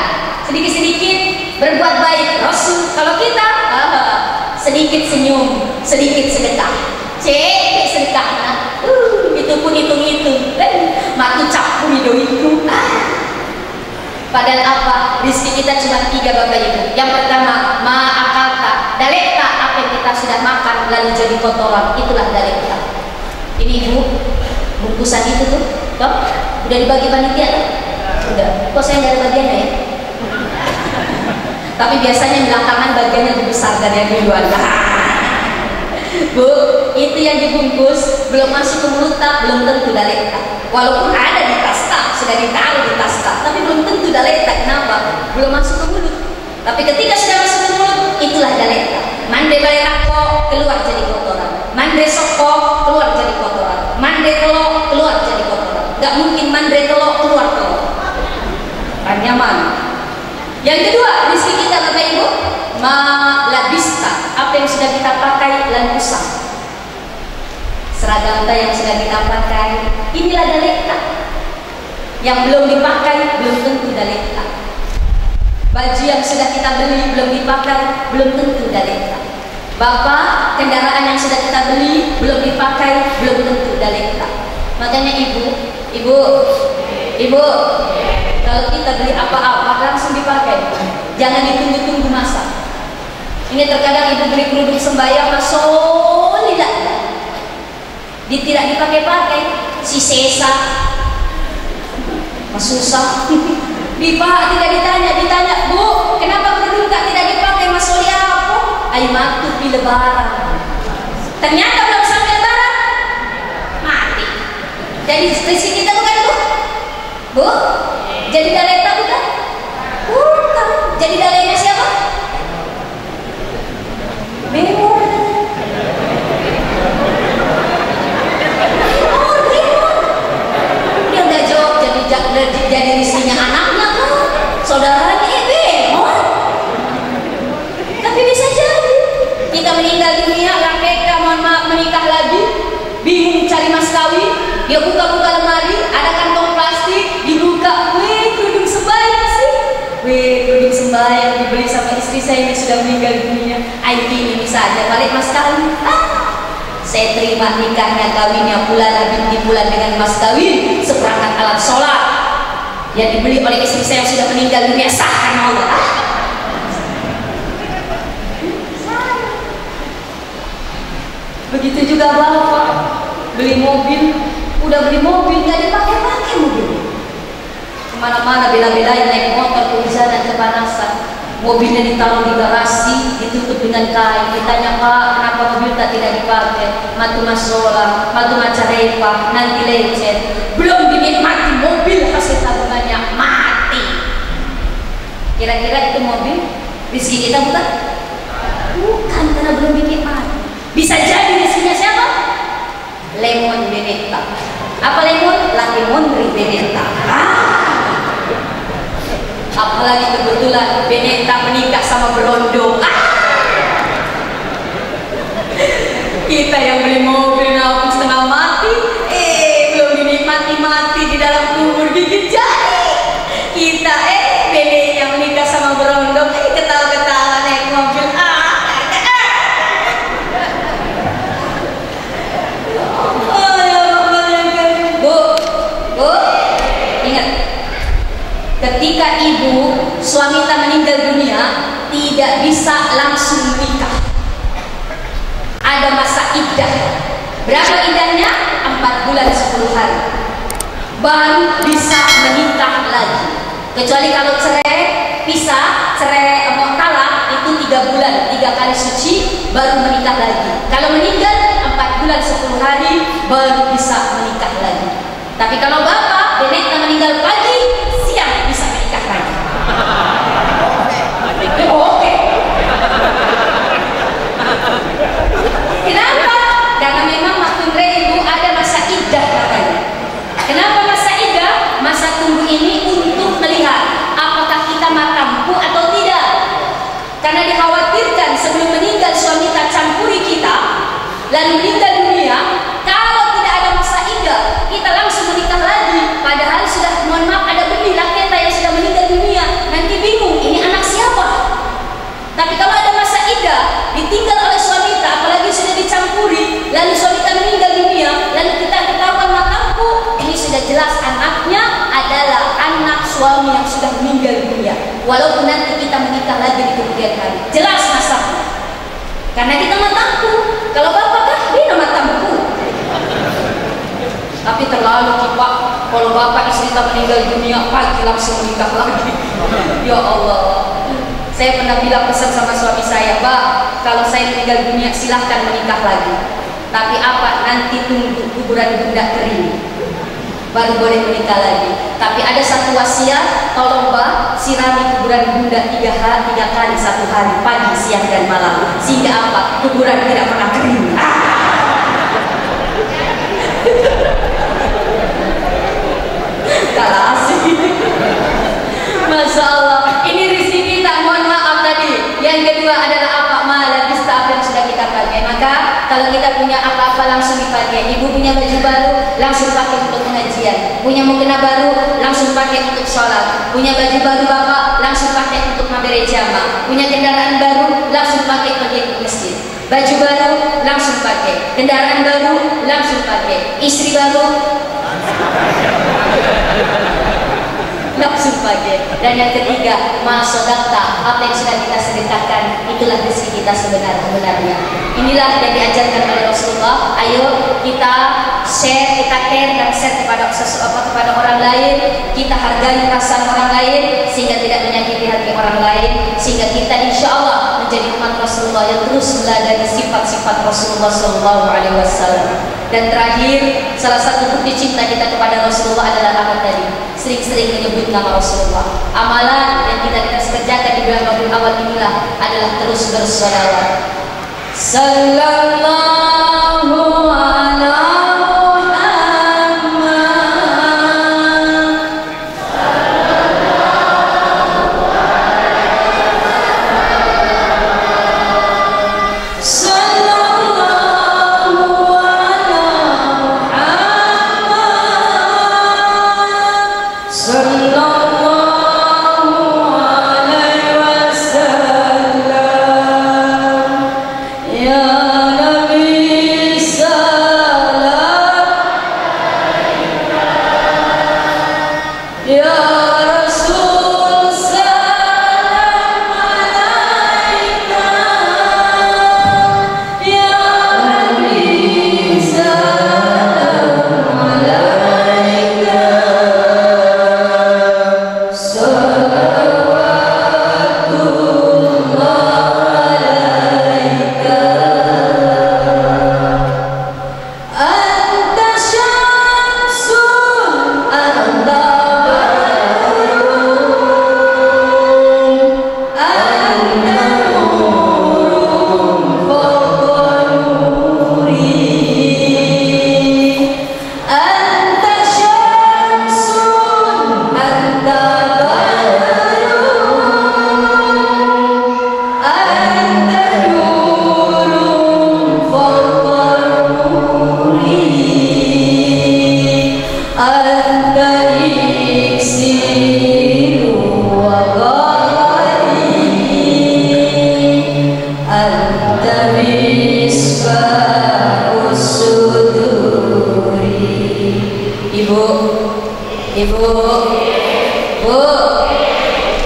sedikit-sedikit berbuat baik. Rasul, kalau kita sedikit senyum, sedikit sedekah. Cek sedekah. Itu pun hitung-hitung. Matu cap pun itu. Padahal apa? Rizki kita cuma 3 Bapak Ibu. Yang pertama, ma'akalta, dalekta, apa yang kita sudah makan lalu jadi kotoran, itulah dalekta. Ini Ibu, bungkusan itu tuh, toh? Udah dibagi panitia tuh? Udah. Kok saya nggak ada bagiannya ya? Tapi biasanya belakangan bagiannya lebih besar dari yang duluan. Bu, itu yang dibungkus belum masuk ke mulut tak, belum tentu dalekta. Walaupun ada di tas tak, sudah ditaruh di tas tak, tapi belum tentu dalekta. Kenapa? Belum masuk ke mulut. Tapi ketika sudah masuk ke mulut, itulah dalekta. Mande balerako keluar jadi kotoran, mande soko keluar jadi kotoran, mande telok keluar jadi kotoran. Gak mungkin mande telok keluar telok. Kan nyaman. Yang kedua, rizki kita Bapak Ibu, malabista, apa yang sudah kita pakai lalu usang. Seragam kita yang sudah kita pakai, inilah dalekta. Yang belum dipakai belum tentu dalekta. Baju yang sudah kita beli belum dipakai belum tentu dalekta. Bapak, kendaraan yang sudah kita beli belum dipakai belum tentu dalekta. Makanya ibu, kalau kita beli apa-apa langsung dipakai, jangan ditunggu-tunggu masa. Ini terkadang ibu beli kerudung sembahyang tidak dipakai-pakai, si sesa, mas susah. Tidak ditanya, Bu, kenapa kerudung tidak dipakai, mas Soli apa? Ayo matu di lebaran. Ternyata belum sampai lebaran, mati. Jadi rezeki kita bukan Bu? Jadi dalekta bukan? Bukan. Jadi daleknya siapa? Bemo. Dia nggak jawab jadi istrinya anaknya kan? Saudaranya Bemo. Tapi bisa jadi kita meninggal dunia, mereka mohon maaf menikah lagi, bingung cari mas kawin, dia buka-buka lemari, ada kantong plastik, dibuka, kerudung sembahyang sih. Kerudung sembahyang dibeli sama istri saya yang sudah meninggal dunia. IT ini saja balik mas kawin. Saya terima nikahnya, kawinnya bulan binti bulan dengan mas kawin, seperangkat alat sholat yang dibeli oleh istri saya yang sudah meninggal dunia, sahkan Allah. Begitu juga bapak beli mobil, udah beli mobil gak dipakai-pakai mobil. Kemana-mana bela-belain naik motor, kehujanan, kepanasan, mobilnya ditaruh di garasi, ditutup dengan kain. Ditanya, Pak, kenapa mobil tidak dipakai? Matu masola, matu macarepa, nanti lecet. Belum dinikmati mobil, hasil tabungannya mati. Kira-kira itu mobil rizki kita bukan? Bukan, karena belum dinikmati. Bisa jadi rizkinya siapa? Lemon Benetta. Apa lemon? Lemon Benetta. Apalagi kebetulan Benetta menikah sama berondong. Kita yang beli mobil nabung setengah mati, belum dinikmati mati di dalam kubur gigit jari. Kita Benetta yang menikah sama berondong, ketawa-ketawa naik mobil. Ketika ibu suami tak meninggal dunia, tidak bisa langsung menikah. Ada masa iddah. Berapa iddahnya? 4 bulan 10 hari. Baru bisa menikah lagi. Kecuali kalau cerai, pisah, cerai mau talak itu 3 bulan, 3 kali suci baru menikah lagi. Kalau meninggal 4 bulan 10 hari baru bisa menikah lagi. Tapi kalau bapak Benetta meninggal pagi, siang bisa menikah lagi. Oke. Kenapa? Karena meninggal dunia, walaupun nanti kita menikah lagi di kemudian hari, jelas nasabnya. Karena kita mataku, kalau bapak kan dia mataku. Tapi terlalu kipak, kalau bapak istri tak meninggal dunia pagi langsung menikah lagi. Ya Allah, saya pernah bilang pesan sama suami saya, Pak, kalau saya meninggal dunia silahkan menikah lagi. Tapi apa, nanti tunggu kuburan bunda kering baru boleh menikah lagi. Tapi ada satu wasiat, tolong Pak, sirami kuburan bunda 3 kali 1 hari, pagi, siang dan malam, sehingga apa, kuburan tidak pernah kering. Kalah asik. Masya Allah, ini rezeki kita, mohon maaf tadi. Yang kedua adalah apa? Malabis apa yang sudah kita pakai. Maka kalau kita punya apa-apa langsung dipakai. Ibu punya baju baru langsung pakai untuk pengajian, punya mukena baru langsung pakai untuk sholat, punya baju baru bapak langsung pakai untuk memberi jamaah, punya kendaraan baru langsung pakai pergi ke masjid, baju baru langsung pakai, kendaraan baru langsung pakai, istri baru langsung pakai. Dan yang ketiga, masodakta, apa yang sudah kita sedekahkan itulah rezeki kita sebenarnya. Inilah yang diajarkan oleh Rasulullah. Ayo kita share, kita care dan share kepada orang lain. Kita hargai perasaan orang lain sehingga tidak menyakiti hati orang lain, sehingga kita insya Allah menjadi umat Rasulullah yang terus meladani sifat-sifat Rasulullah SAW. Dan terakhir, salah satu bukti cinta kita kepada Rasulullah adalah apa tadi? Sering-sering menyebut nama Rasulullah. Amalan yang kita kerjakan di bulan Rabiul Awal inilah adalah terus bersolawat. Sallallahu ala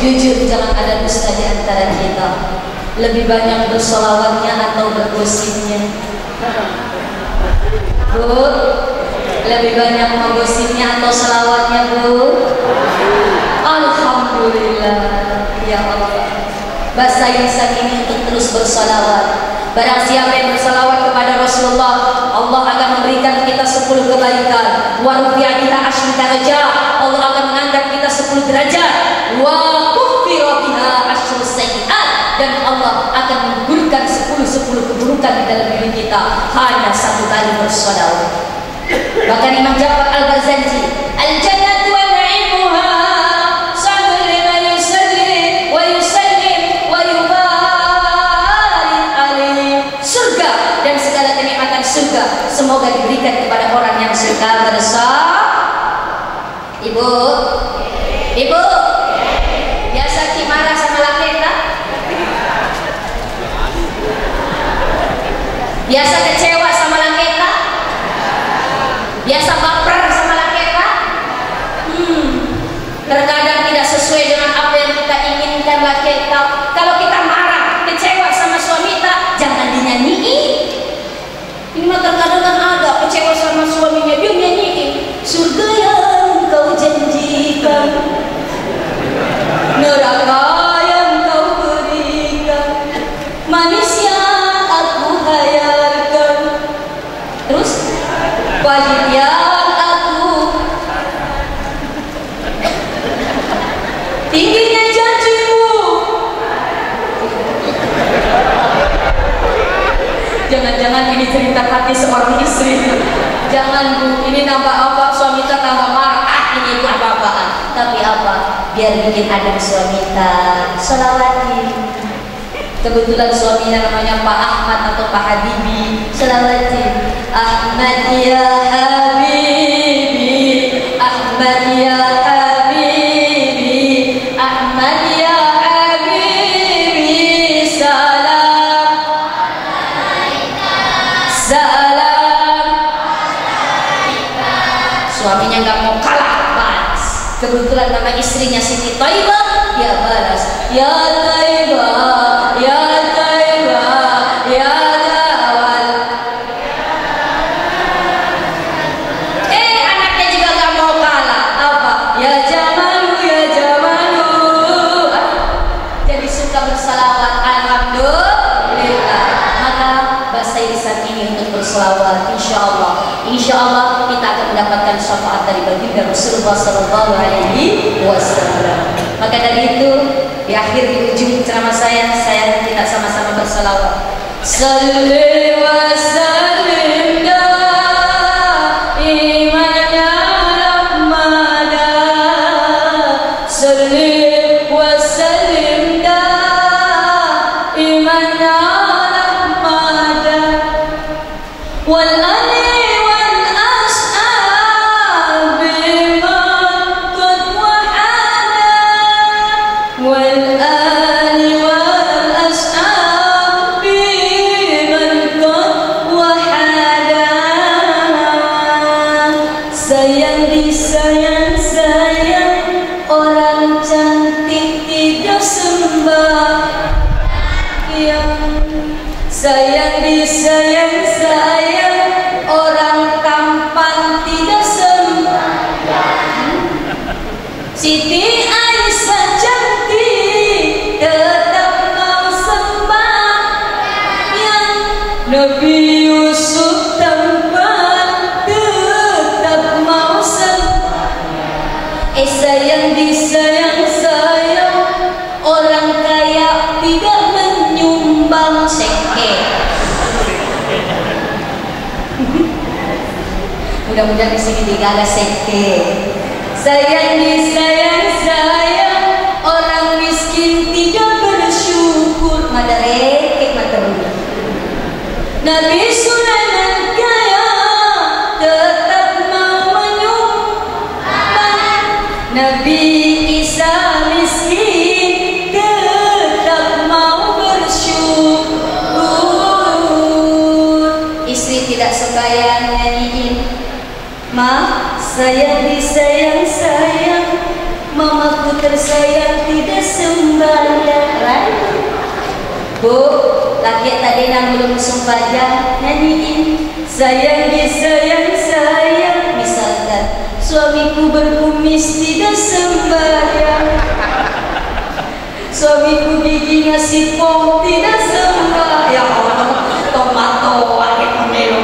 jujur, jangan ada dusta di antara kita. Lebih banyak bersolawatnya atau bergosipnya? Bu, lebih banyak menggosipnya atau selawatnya, Bu? Alhamdulillah, ya Allah. Bahasa lisan ini untuk terus bersolawat. Barang siapa yang bersolawat kepada Rasulullah, Allah akan memberikan kita 10 kebaikan. Wa rufi'atina 10 darajat, Allah akan mengangkat kita 10 derajat. Wa kufira biha 10 sayyi'at, dan Allah akan menggugurkan 10 keburukan di dalam diri kita hanya 1 kali bersolawat. Bahkan Imam Ja'far Al-Barzanji, al-jannatu wa na'imuha sallu liman yusalli wa yusallim wa yubarik alaih. Surga dan segala kenikmatan surga semoga diberikan kepada orang yang suka bersolawat. Ibu, ibu, biasa Ki marah sama laki tak? Biasa kecewa sama laki tak? Biasa baper sama laki tak? Terkadang tidak sesuai dengan apa Jangan ini cerita hati seorang istri. Jangan Bu, ini nambah apa? Suami kita tambah marah, ini itu apa-apaan. Tapi apa? Biar bikin adem suami kita. Sholawatin. Kebetulan suaminya namanya Pak Ahmad atau Pak Habibi. Sholawatin. Ahmad ya Habibi, Ahmad ya Habibi, Ahmad ya Habibi. Salam, salam. Suaminya nggak mau kalah, balas. Kebetulan nama istrinya Siti Thaibah, dia balas, ya Thaibah, ya Thaibah, ya Dawal. Anaknya juga nggak mau kalah, apa? Ya Jamalu, ya Jamalu. Jadi suka bersalawat, alhamdulillah. Maka bahasa lisan ini untuk berselawat, insya Allah kita akan mendapatkan syafaat dari baginda Rasulullah Sallallahu Alaihi Wasallam. Maka dari itu di akhir, di ujung ceramah saya kita sama-sama berselawat. Salli wa sallim daiman ala Muhammad. Salli wa sallim daiman ala Muhammad. Wal sayang disayang sayang, orang tampan tidak sembahyang. Siti Aisyah cantik tetap mau sembahyang. Nabi Yusuf tampan tetap mau sembahyang. Sayang disayang sayang, orang kaya tidak menyumbang seke. Mudah-mudahan di sini tidak ada seke. Sayang disayang sayang, orang miskin tidak bersyukur. Madareke materuni. Nabi Sulaiman kaya tetap mau menyumbang. Nabi Isa miskin tetap mau bersyukur. Istri tidak sembahyang nyanyiin, Ma, sayang disayang sayang, mamaku tersayang tidak sembahyang. Bu, laki tadi yang belum sembahyang nyanyiin, sayang disayang sayang. Misalkan suamiku berkumis tidak sembahyang, suamiku giginya sipong tidak sembahyang. Tomato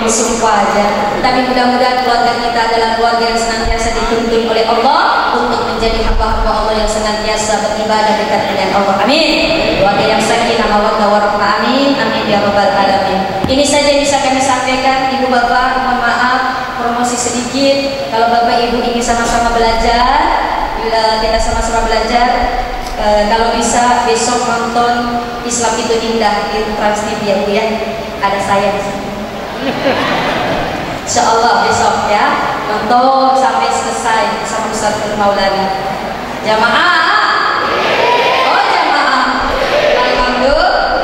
sumpah aja. Tapi mudah-mudahan keluarga kita adalah keluarga yang senantiasa dituntun oleh Allah untuk menjadi hamba-hamba Allah yang senantiasa beribadah dekat dengan Allah. Amin. Keluarga yang sakinah mawaddah warahmah. Amin. Amin ya rabbal alamin. Ini saja yang bisa kami sampaikan. Ibu bapak, mohon maaf promosi sedikit. Kalau bapak ibu ingin sama-sama belajar, kita sama-sama belajar. Kalau bisa besok nonton Islam Itu Indah di Trans TV ya Bu ya. Ada saya di sini. Insyaallah besok ya, nonton sampai selesai sama Ustaz Maulana. Jamaah? Oh jamaah. Alhamdulillah.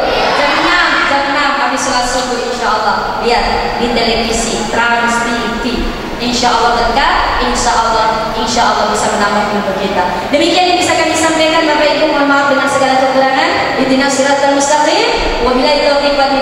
Jam 6 habis sholat subuh insyaallah. Lihat di televisi Trans TV. Insyaallah berkah, insyaallah bisa menambah ilmu kita. Demikian yang bisa kami sampaikan Bapak Ibu, mohon maaf dengan segala kekurangan. Ihdinas siratal mustaqim. Wabillahi taufiq wal